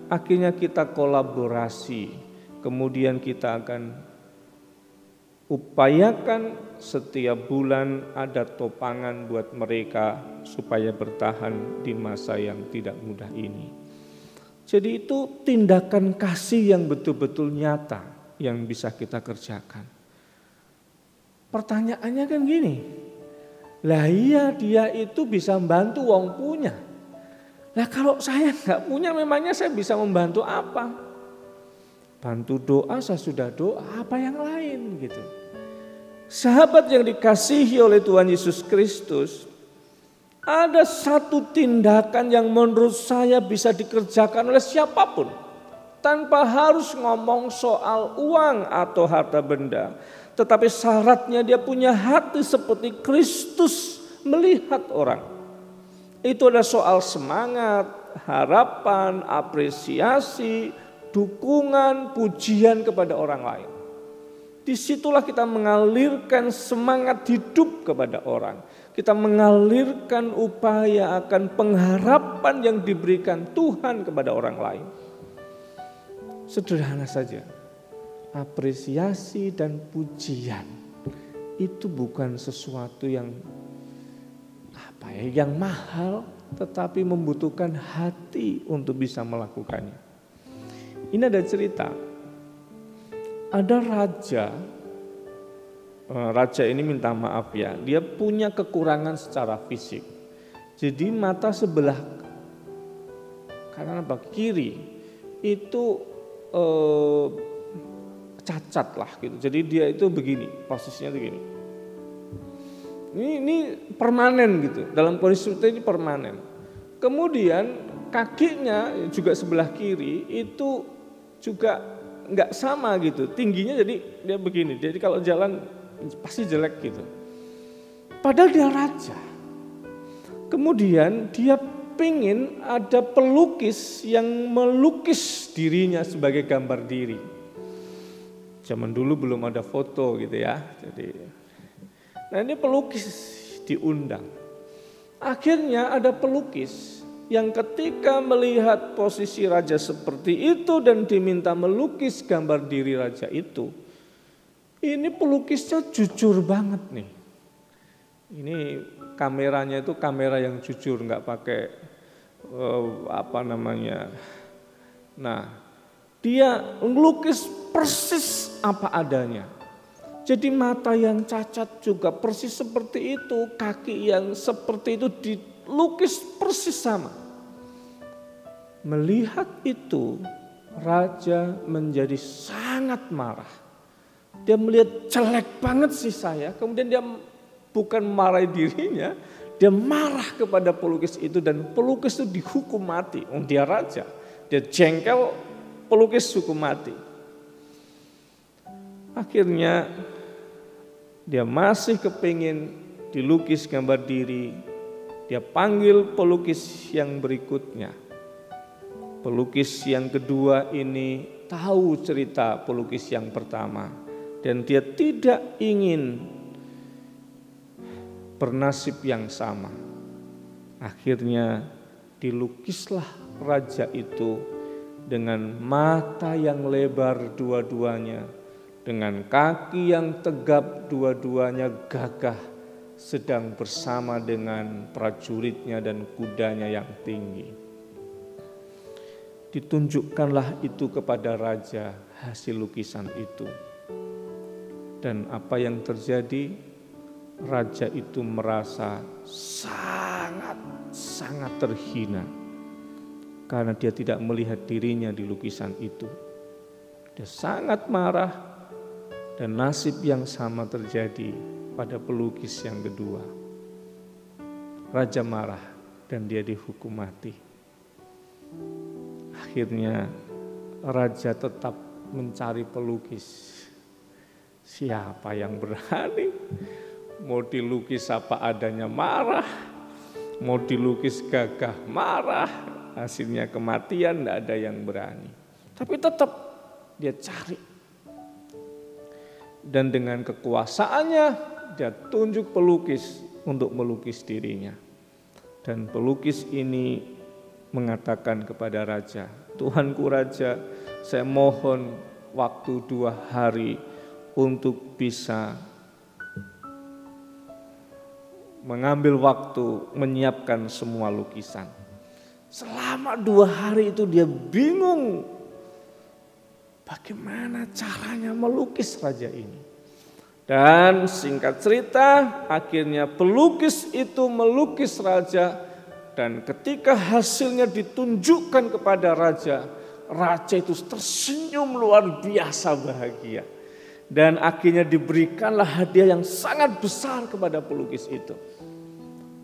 Akhirnya kita kolaborasi. Kemudian kita akan upayakan setiap bulan ada topangan buat mereka supaya bertahan di masa yang tidak mudah ini. Jadi itu tindakan kasih yang betul-betul nyata yang bisa kita kerjakan. Pertanyaannya kan gini, lah iya dia itu bisa membantu wong punya. Lah kalau saya nggak punya memangnya saya bisa membantu apa? Bantu doa, saya sudah doa, apa yang lain gitu. Sahabat yang dikasihi oleh Tuhan Yesus Kristus, ada satu tindakan yang menurut saya bisa dikerjakan oleh siapapun. Tanpa harus ngomong soal uang atau harta benda. Tetapi syaratnya dia punya hati seperti Kristus melihat orang. Itu adalah soal semangat, harapan, apresiasi, dukungan, pujian kepada orang lain. Disitulah kita mengalirkan semangat hidup kepada orang. Kita mengalirkan upaya akan pengharapan yang diberikan Tuhan kepada orang lain. Sederhana saja. Apresiasi dan pujian itu bukan sesuatu yang yang mahal, tetapi membutuhkan hati untuk bisa melakukannya. Ini ada cerita, ada raja ini minta maaf ya, dia punya kekurangan secara fisik. Jadi mata sebelah kanan kiri itu cacat lah gitu. Jadi dia itu begini, posisinya begini. Ini permanen gitu. Dalam kondisi seperti ini permanen. Kemudian kakinya juga sebelah kiri itu juga nggak sama gitu, tingginya jadi dia begini. Jadi kalau jalan pasti jelek gitu. Padahal dia raja. Kemudian dia pingin ada pelukis yang melukis dirinya sebagai gambar diri. Zaman dulu belum ada foto gitu ya. Nah ini pelukis diundang. Akhirnya ada pelukis yang ketika melihat posisi raja seperti itu dan diminta melukis gambar diri raja itu, ini pelukisnya jujur banget nih. Ini kameranya itu kamera yang jujur, nggak pakai Nah, dia melukis persis apa adanya. Jadi mata yang cacat juga persis seperti itu, kaki yang seperti itu dilukis persis sama. Melihat itu, raja menjadi sangat marah. Dia melihat jelek banget sih saya, kemudian dia bukan marahi dirinya, dia marah kepada pelukis itu dan pelukis itu dihukum mati. Dia raja, dia jengkel, pelukis hukum mati. Akhirnya dia masih kepingin dilukis gambar diri. Dia panggil pelukis yang berikutnya. Pelukis yang kedua ini tahu cerita pelukis yang pertama. Dan dia tidak ingin bernasib yang sama. Akhirnya dilukislah raja itu dengan mata yang lebar dua-duanya, dengan kaki yang tegap dua-duanya gagah, sedang bersama dengan prajuritnya dan kudanya yang tinggi. Ditunjukkanlah itu kepada raja hasil lukisan itu. Dan apa yang terjadi? Raja itu merasa sangat terhina karena dia tidak melihat dirinya di lukisan itu. Dia sangat marah dan nasib yang sama terjadi pada pelukis yang kedua. Raja marah dan dia dihukum mati. Akhirnya raja tetap mencari pelukis. Siapa yang berani? Mau dilukis apa adanya marah, mau dilukis gagah marah, hasilnya kematian, tidak ada yang berani. Tapi tetap dia cari. Dan dengan kekuasaannya dia tunjuk pelukis untuk melukis dirinya. Dan pelukis ini mengatakan kepada raja, Tuhanku raja, saya mohon waktu 2 hari untuk bisa mengambil waktu menyiapkan semua lukisan. Selama 2 hari itu dia bingung bagaimana caranya melukis raja ini. Dan singkat cerita, akhirnya pelukis itu melukis raja dan ketika hasilnya ditunjukkan kepada raja, raja itu tersenyum luar biasa bahagia. Dan akhirnya diberikanlah hadiah yang sangat besar kepada pelukis itu.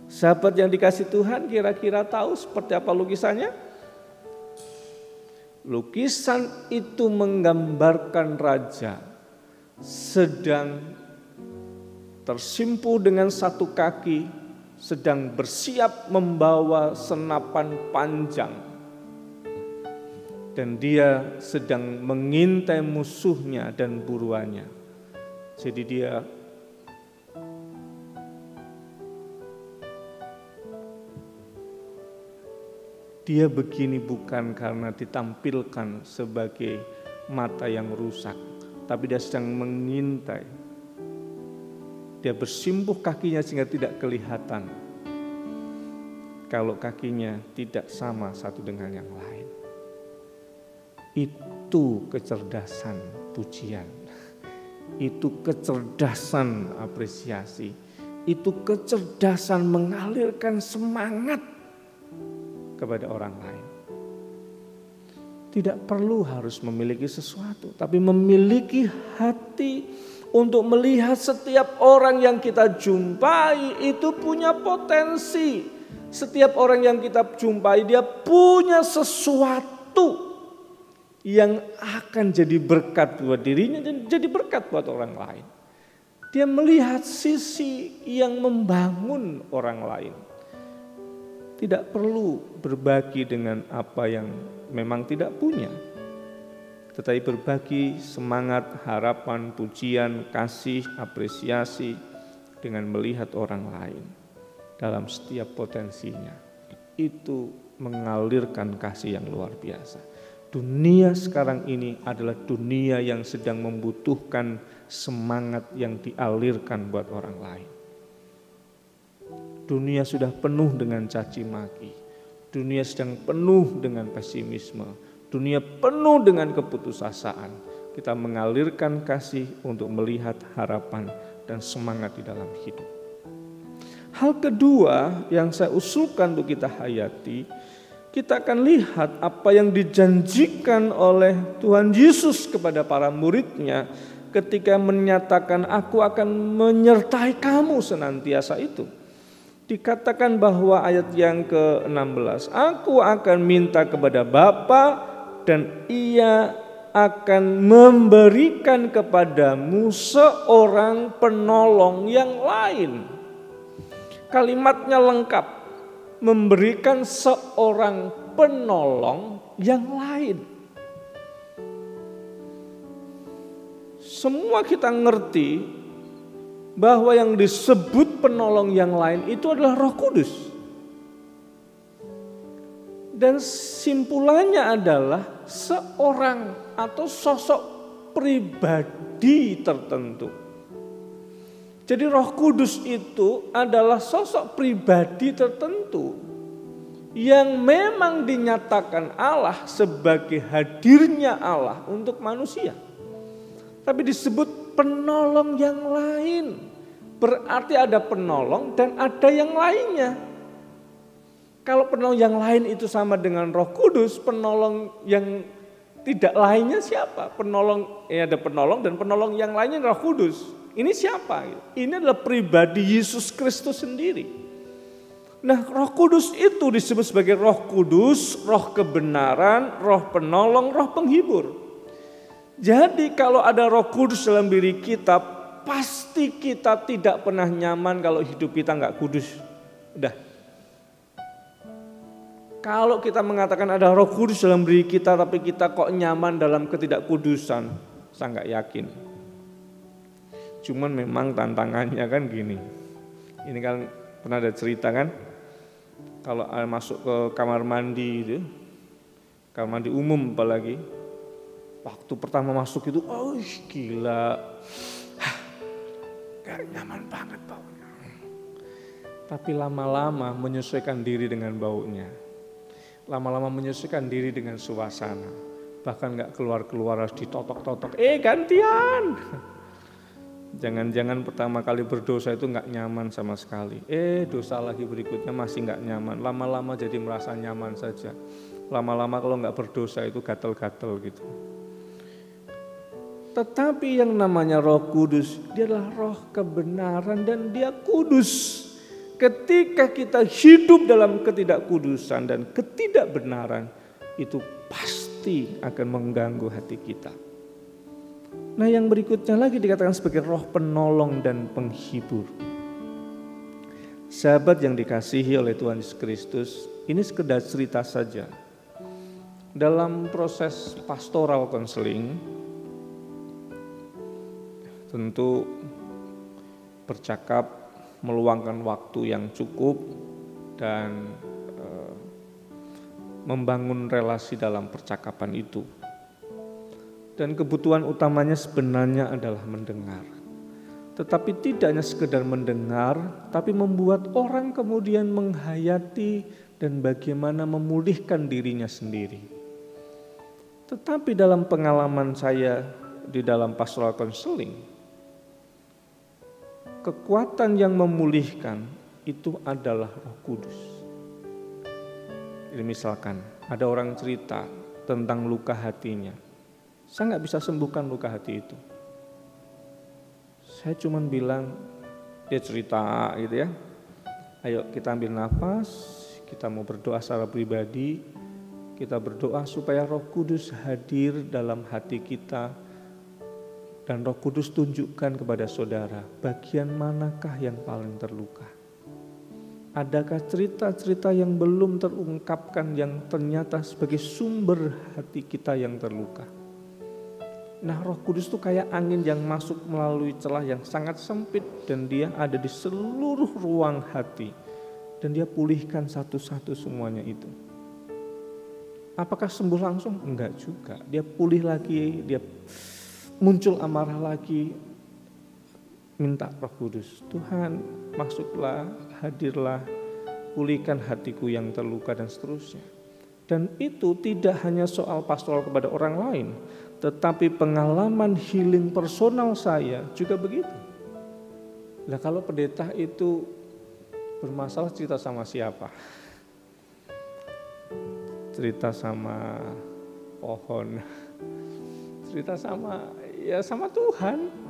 Sahabat yang dikasih Tuhan, kira-kira tahu seperti apa lukisannya? Lukisan itu menggambarkan raja sedang tersimpuh dengan satu kaki, sedang bersiap membawa senapan panjang. Dan dia sedang mengintai musuhnya dan buruannya. Jadi dia begini bukan karena ditampilkan sebagai mata yang rusak, tapi dia sedang mengintai. Dia bersimpuh kakinya sehingga tidak kelihatan kalau kakinya tidak sama satu dengan yang lain. Itu kecerdasan pujian, itu kecerdasan apresiasi, itu kecerdasan mengalirkan semangat kepada orang lain. Tidak perlu harus memiliki sesuatu, tapi memiliki hati untuk melihat setiap orang yang kita jumpai itu punya potensi, Setiap orang yang kita jumpai dia punya sesuatu yang akan jadi berkat buat dirinya dan jadi berkat buat orang lain. Dia melihat sisi yang membangun orang lain. Tidak perlu berbagi dengan apa yang memang tidak punya. Tetapi berbagi semangat, harapan, pujian, kasih, apresiasi dengan melihat orang lain dalam setiap potensinya. Itu mengalirkan kasih yang luar biasa. Dunia sekarang ini adalah dunia yang sedang membutuhkan semangat yang dialirkan buat orang lain. Dunia sudah penuh dengan caci maki. Dunia sedang penuh dengan pesimisme. Dunia penuh dengan keputusasaan. Kita mengalirkan kasih untuk melihat harapan dan semangat di dalam hidup. Hal kedua yang saya usulkan untuk kita hayati, kita akan lihat apa yang dijanjikan oleh Tuhan Yesus kepada para muridnya ketika menyatakan aku akan menyertai kamu senantiasa itu. Dikatakan bahwa ayat yang ke-16, aku akan minta kepada Bapa dan Ia akan memberikan kepadamu seorang penolong yang lain. Kalimatnya lengkap, memberikan seorang penolong yang lain. Semua kita ngerti bahwa yang disebut penolong yang lain itu adalah Roh Kudus. Dan simpulannya adalah seorang atau sosok pribadi tertentu. Jadi Roh Kudus itu adalah sosok pribadi tertentu yang memang dinyatakan Allah sebagai hadirnya Allah untuk manusia. Tapi disebut penolong yang lain. Berarti ada penolong dan ada yang lainnya. Kalau penolong yang lain itu sama dengan Roh Kudus, penolong yang tidak lainnya siapa? Ada penolong dan penolong yang lainnya Roh Kudus. Ini siapa? Ini adalah pribadi Yesus Kristus sendiri. Nah, Roh Kudus itu disebut sebagai Roh Kudus, Roh kebenaran, Roh penolong, Roh penghibur. Jadi kalau ada Roh Kudus dalam diri kita, pasti kita tidak pernah nyaman kalau hidup kita nggak kudus. Udah. Kalau kita mengatakan ada Roh Kudus dalam diri kita, tapi kita kok nyaman dalam ketidakkudusan, saya nggak yakin. Cuman memang tantangannya kan gini. Ini kan pernah ada cerita kan, kalau masuk ke kamar mandi itu, kamar mandi umum apalagi, waktu pertama masuk itu, oh gila, gak nyaman banget baunya. Tapi lama-lama menyesuaikan diri dengan baunya, lama-lama menyesuaikan diri dengan suasana, bahkan gak keluar-keluar harus ditotok-totok, gantian. Jangan-jangan pertama kali berdosa itu gak nyaman sama sekali. Dosa lagi berikutnya masih gak nyaman. Lama-lama jadi merasa nyaman saja. Lama-lama kalau gak berdosa itu gatel-gatel gitu. Tetapi yang namanya Roh Kudus, dia adalah roh kebenaran dan dia kudus. Ketika kita hidup dalam ketidakkudusan dan ketidakbenaran, itu pasti akan mengganggu hati kita. Nah, yang berikutnya lagi dikatakan sebagai roh penolong dan penghibur. Sahabat yang dikasihi oleh Tuhan Yesus Kristus, ini sekedar cerita saja. Dalam proses pastoral konseling, tentu bercakap, meluangkan waktu yang cukup dan membangun relasi dalam percakapan itu. Dan kebutuhan utamanya sebenarnya adalah mendengar. Tetapi tidak hanya sekedar mendengar, tapi membuat orang kemudian menghayati dan bagaimana memulihkan dirinya sendiri. Tetapi dalam pengalaman saya di dalam pastoral counseling, kekuatan yang memulihkan itu adalah Roh Kudus. Jadi misalkan ada orang cerita tentang luka hatinya. Saya nggak bisa sembuhkan luka hati itu. Saya cuma bilang, dia cerita gitu ya. Ayo kita ambil nafas, kita mau berdoa secara pribadi, kita berdoa supaya Roh Kudus hadir dalam hati kita, dan Roh Kudus tunjukkan kepada saudara bagian manakah yang paling terluka. Adakah cerita-cerita yang belum terungkapkan yang ternyata sebagai sumber hati kita yang terluka. Nah, Roh Kudus itu kayak angin yang masuk melalui celah yang sangat sempit dan dia ada di seluruh ruang hati. Dan dia pulihkan satu-satu semuanya itu. Apakah sembuh langsung? Enggak juga. Dia pulih lagi, dia muncul amarah lagi. Minta Roh Kudus, Tuhan masuklah, hadirlah, pulihkan hatiku yang terluka dan seterusnya. Dan itu tidak hanya soal pastoral kepada orang lain, tetapi pengalaman healing personal saya juga begitu. Nah, kalau pendeta itu bermasalah cerita sama siapa? Cerita sama pohon, cerita sama Tuhan.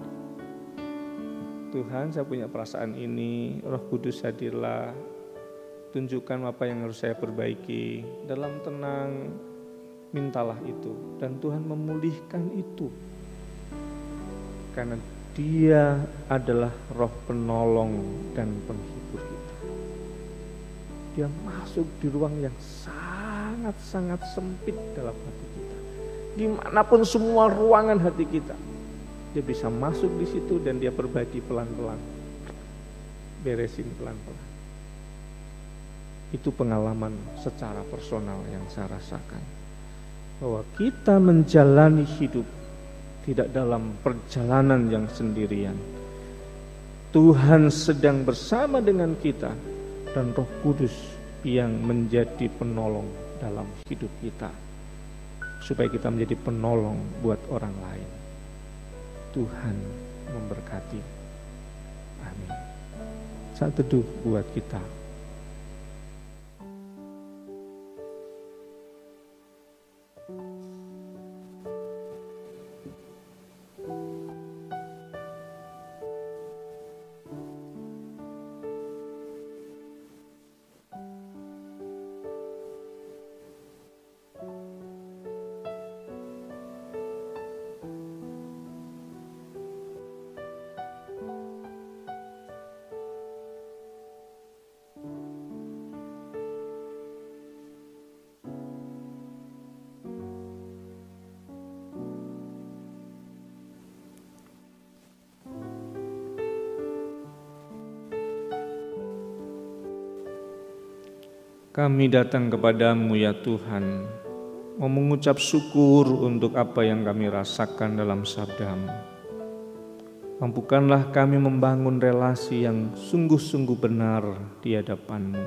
Tuhan, saya punya perasaan ini, Roh Kudus hadirlah, tunjukkan apa yang harus saya perbaiki. Dalam tenang, mintalah itu, dan Tuhan memulihkan itu. Karena Dia adalah Roh penolong dan penghibur kita. Dia masuk di ruang yang sangat-sangat sempit dalam hati kita. Dimanapun semua ruangan hati kita, dia bisa masuk di situ dan dia perbaiki pelan-pelan. Beresin pelan-pelan. Itu pengalaman secara personal yang saya rasakan. Bahwa kita menjalani hidup tidak dalam perjalanan yang sendirian. Tuhan sedang bersama dengan kita dan Roh Kudus yang menjadi penolong dalam hidup kita. Supaya kita menjadi penolong buat orang lain. Tuhan memberkati. Amin. Saat teduh buat kita. Kami datang kepadamu ya Tuhan, mau mengucap syukur untuk apa yang kami rasakan dalam sabdamu. Mampukanlah kami membangun relasi yang sungguh-sungguh benar di hadapanmu.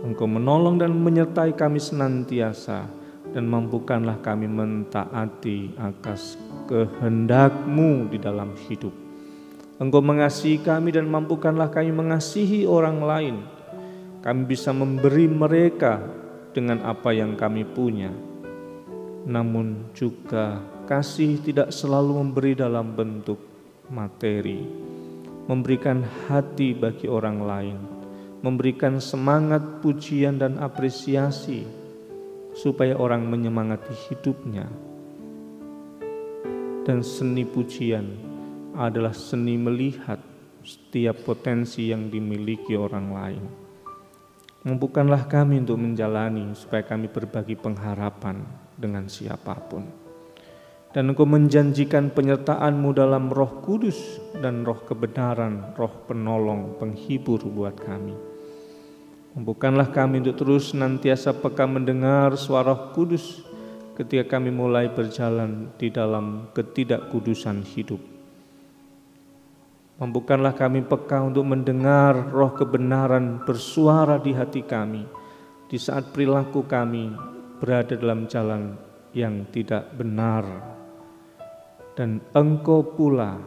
Engkau menolong dan menyertai kami senantiasa, dan mampukanlah kami mentaati atas kehendak-Mu di dalam hidup. Engkau mengasihi kami dan mampukanlah kami mengasihi orang lain. Kami bisa memberi mereka dengan apa yang kami punya. Namun juga kasih tidak selalu memberi dalam bentuk materi. Memberikan hati bagi orang lain. Memberikan semangat, pujian dan apresiasi supaya orang menyemangati hidupnya. Dan seni pujian adalah seni melihat setiap potensi yang dimiliki orang lain. Mampukanlah kami untuk menjalani supaya kami berbagi pengharapan dengan siapapun. Dan Engkau menjanjikan penyertaan-Mu dalam Roh Kudus dan Roh kebenaran, Roh penolong, penghibur buat kami. Mampukanlah kami untuk terus senantiasa peka mendengar suara Roh Kudus ketika kami mulai berjalan di dalam ketidakkudusan hidup. Mampukanlah kami peka untuk mendengar Roh kebenaran bersuara di hati kami di saat perilaku kami berada dalam jalan yang tidak benar. Dan Engkau pula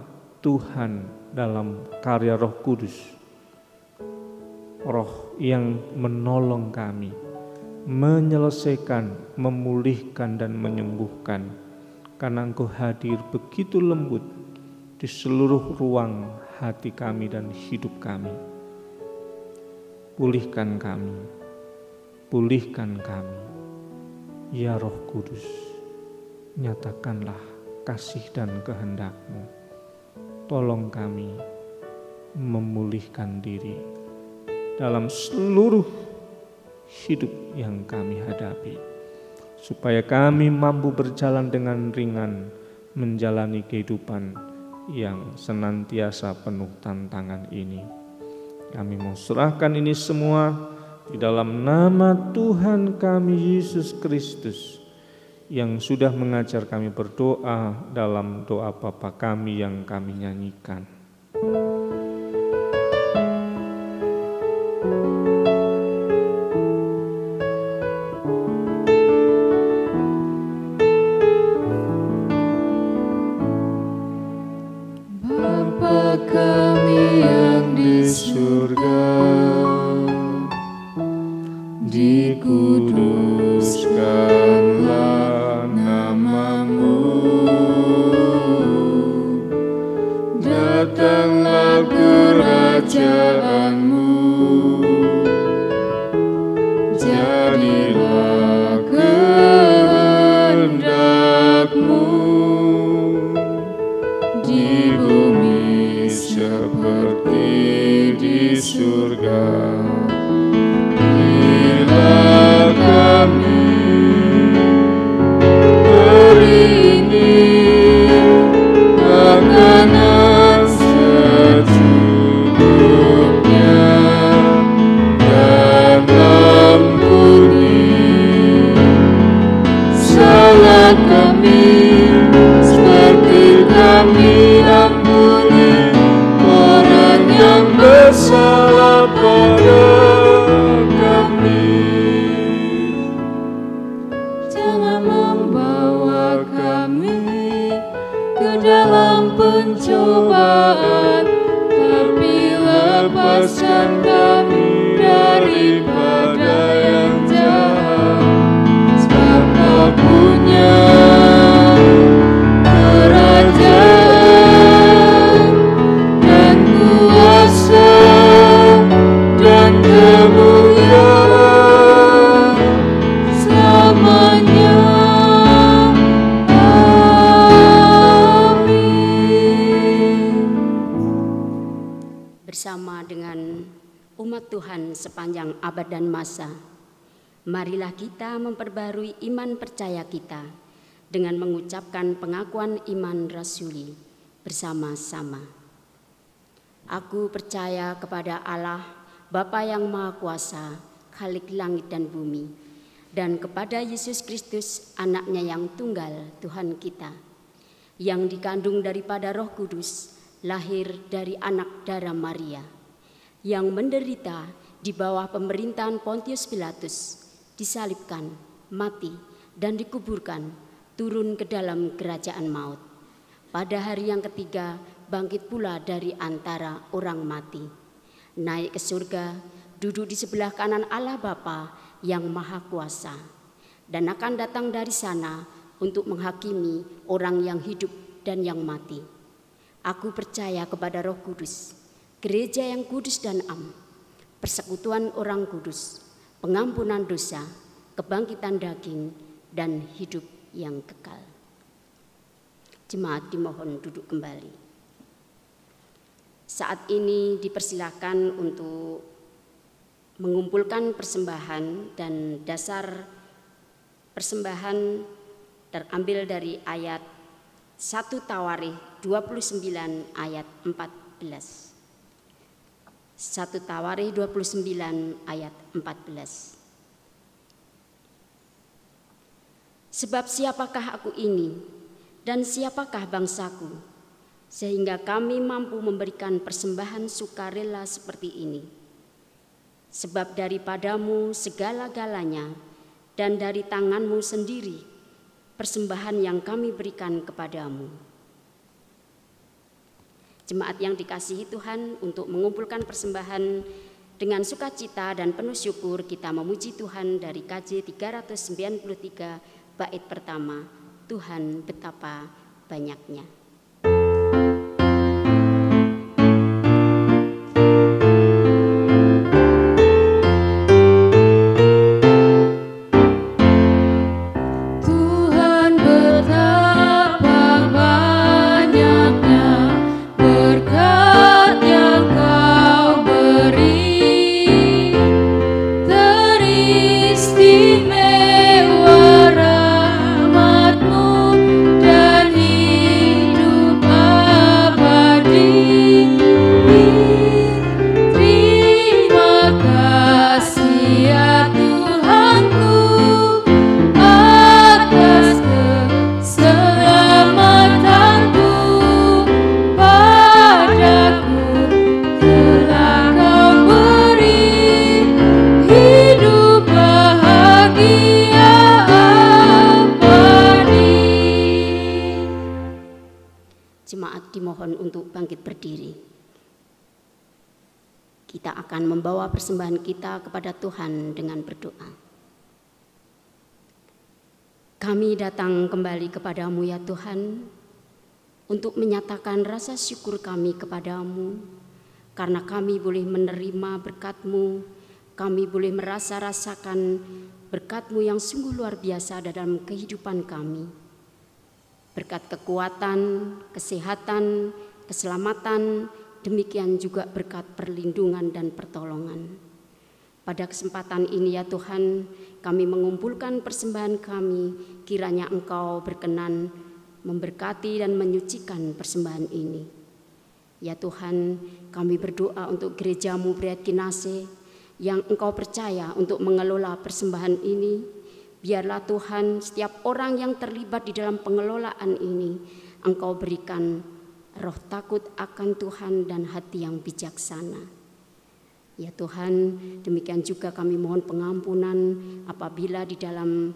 Tuhan dalam karya Roh Kudus, Roh yang menolong kami, menyelesaikan, memulihkan dan menyembuhkan, karena Engkau hadir begitu lembut di seluruh ruang hati kami dan hidup kami. Pulihkan kami, pulihkan kami. Ya Roh Kudus, nyatakanlah kasih dan kehendak-Mu. Tolong kami memulihkan diri dalam seluruh hidup yang kami hadapi, supaya kami mampu berjalan dengan ringan menjalani kehidupan yang senantiasa penuh tantangan ini. Kami mau serahkan ini semua di dalam nama Tuhan kami Yesus Kristus, yang sudah mengajar kami berdoa dalam doa Bapa kami yang kami nyanyikan. Bapa kami yang di surga, dikuduskanlah nama-Mu, datanglah kerajaan-Mu, jadilah kehendak-Mu di bumi seperti di surga. Berilah kami hari ini makanan secukupnya, dan ampuni salah kami seperti kami ampuni orang yang bersalah pada kami. jangan membawa kami ke dalam pencobaan, tapi lepaskan kami daripada yang jahat. Sebab Kau punya kerajaan dan kuasa dan kemuliaan selamanya. Amin. Bersama dengan umat Tuhan sepanjang abad dan masa, marilah kita memperbarui iman percaya kita dengan mengucapkan pengakuan iman rasuli bersama-sama. Aku percaya kepada Allah, Bapa yang Maha Kuasa, Khalik langit dan bumi, dan kepada Yesus Kristus, Anaknya yang tunggal, Tuhan kita, yang dikandung daripada Roh Kudus, lahir dari anak darah Maria, yang menderita di bawah pemerintahan Pontius Pilatus, disalibkan, mati, dan dikuburkan, turun ke dalam kerajaan maut. Pada hari yang ketiga, bangkit pula dari antara orang mati, naik ke surga, duduk di sebelah kanan Allah Bapa yang Maha Kuasa, dan akan datang dari sana untuk menghakimi orang yang hidup dan yang mati. Aku percaya kepada Roh Kudus, gereja yang kudus dan am, persekutuan orang kudus, pengampunan dosa, kebangkitan daging, dan hidup yang kekal. Jemaat dimohon duduk kembali. Saat ini dipersilakan untuk mengumpulkan persembahan, dan dasar persembahan terambil dari ayat 1 Tawarikh 29 ayat 14. 1 Tawarikh 29 ayat 14. Sebab siapakah aku ini dan siapakah bangsaku, sehingga kami mampu memberikan persembahan sukarela seperti ini. Sebab daripadamu segala-galanya, dan dari tanganmu sendiri persembahan yang kami berikan kepadamu. Jemaat yang dikasihi Tuhan, untuk mengumpulkan persembahan dengan sukacita dan penuh syukur, kita memuji Tuhan dari KJ 393 bait pertama, Tuhan betapa banyaknya. mohon untuk bangkit berdiri. Kita akan membawa persembahan kita kepada Tuhan dengan berdoa. Kami datang kembali kepadamu ya Tuhan, untuk menyatakan rasa syukur kami kepadamu, karena kami boleh menerima berkat-Mu, kami boleh rasakan berkat-Mu yang sungguh luar biasa dalam kehidupan kami. Berkat kekuatan, kesehatan, keselamatan, demikian juga berkat perlindungan dan pertolongan. Pada kesempatan ini ya Tuhan, kami mengumpulkan persembahan kami, kiranya Engkau berkenan memberkati dan menyucikan persembahan ini. Ya Tuhan, kami berdoa untuk gereja-Mu Briyat Kinase yang Engkau percaya untuk mengelola persembahan ini. Biarlah Tuhan, setiap orang yang terlibat di dalam pengelolaan ini, Engkau berikan roh takut akan Tuhan dan hati yang bijaksana. Ya Tuhan, demikian juga kami mohon pengampunan apabila di dalam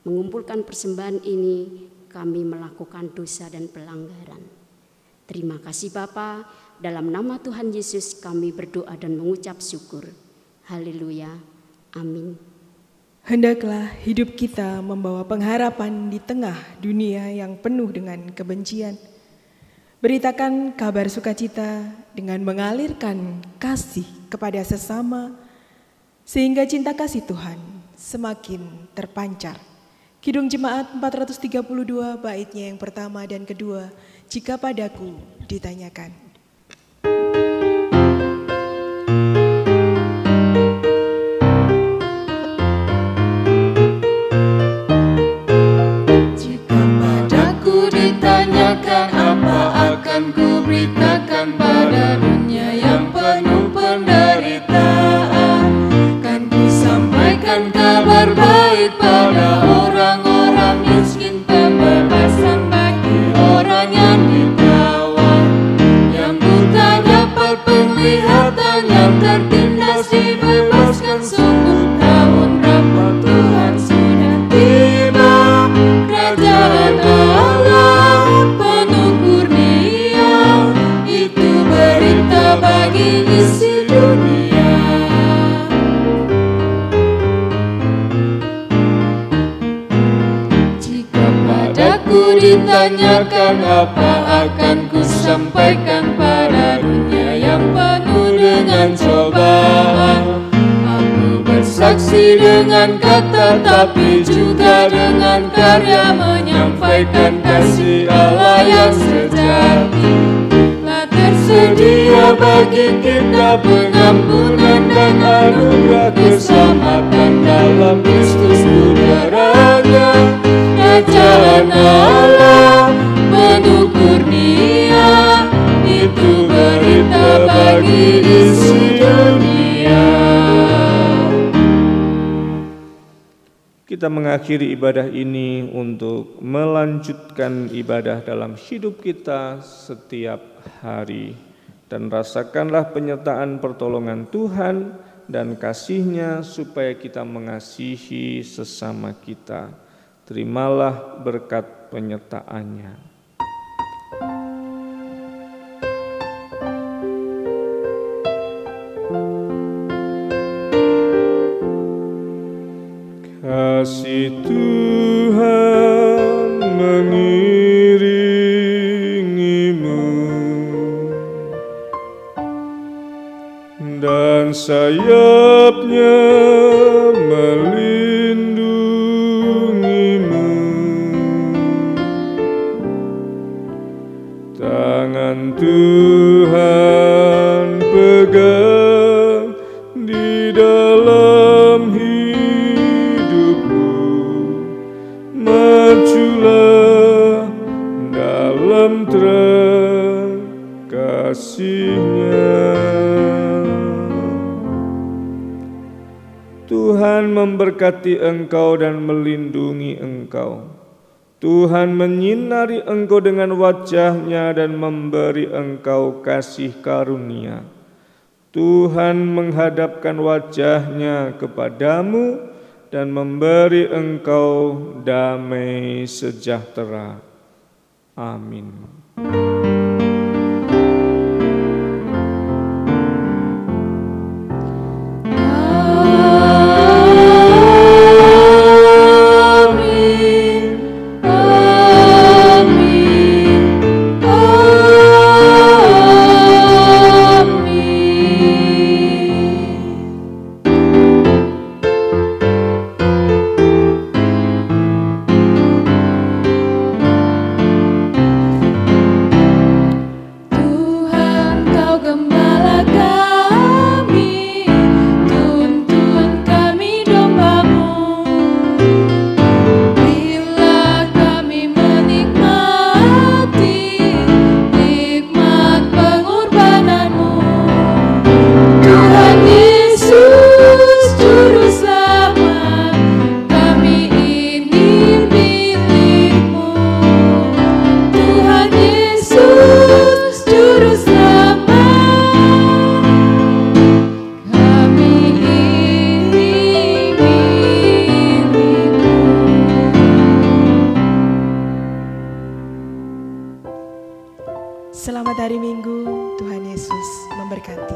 mengumpulkan persembahan ini kami melakukan dosa dan pelanggaran. Terima kasih Bapa, dalam nama Tuhan Yesus kami berdoa dan mengucap syukur. Haleluya, amin. Hendaklah hidup kita membawa pengharapan di tengah dunia yang penuh dengan kebencian. Beritakan kabar sukacita dengan mengalirkan kasih kepada sesama, sehingga cinta kasih Tuhan semakin terpancar. Kidung Jemaat 432 baitnya yang pertama dan kedua, jika padaku ditanyakan. Jika padaku ditanyakan, apa akan ku beritakan pada dunia yang penuh penderitaan? Kan ku sampaikan kabar baik pada orang-orang miskin, pembebasan bagi orang yang ditawan, yang buta dapat penglihatan, yang tertindas dibebaskan. Sungguh tahun rahmat Tuhan sudah tiba, kerajaan Allah penuh kurnia, itu berita bagi isi dunia. Jika padaku ditanyakan, apa akan ku sampaikan pada dunia yang penuh dengan cobaan? Aku bersaksi dengan kata, tapi juga dengan karya, menyampaikan kasih Allah yang sejati. Telah tersedia bagi kita pengampunan dan anugerah keselamatan dalam Kristus udaranya. Kerajaan Allah penuh kurnia, itu berita bagi isi dunia. Kita mengakhiri ibadah ini untuk melanjutkan ibadah dalam hidup kita setiap hari. Dan rasakanlah penyertaan pertolongan Tuhan dan kasih-Nya supaya kita mengasihi sesama kita. Terimalah berkat penyertaan-Nya. Kasih Tuhan mengiringimu dan sayap-Nya melindungimu. Tangan Tuhan pegang di dalam hidupmu, majulah dalam terang kasih-Nya. Tuhan memberkati engkau dan melindungi engkau. Tuhan menyinari engkau dengan wajah-Nya dan memberi engkau kasih karunia. Tuhan menghadapkan wajah-Nya kepadamu dan memberi engkau damai sejahtera. Amin. Selamat hari Minggu, Tuhan Yesus memberkati.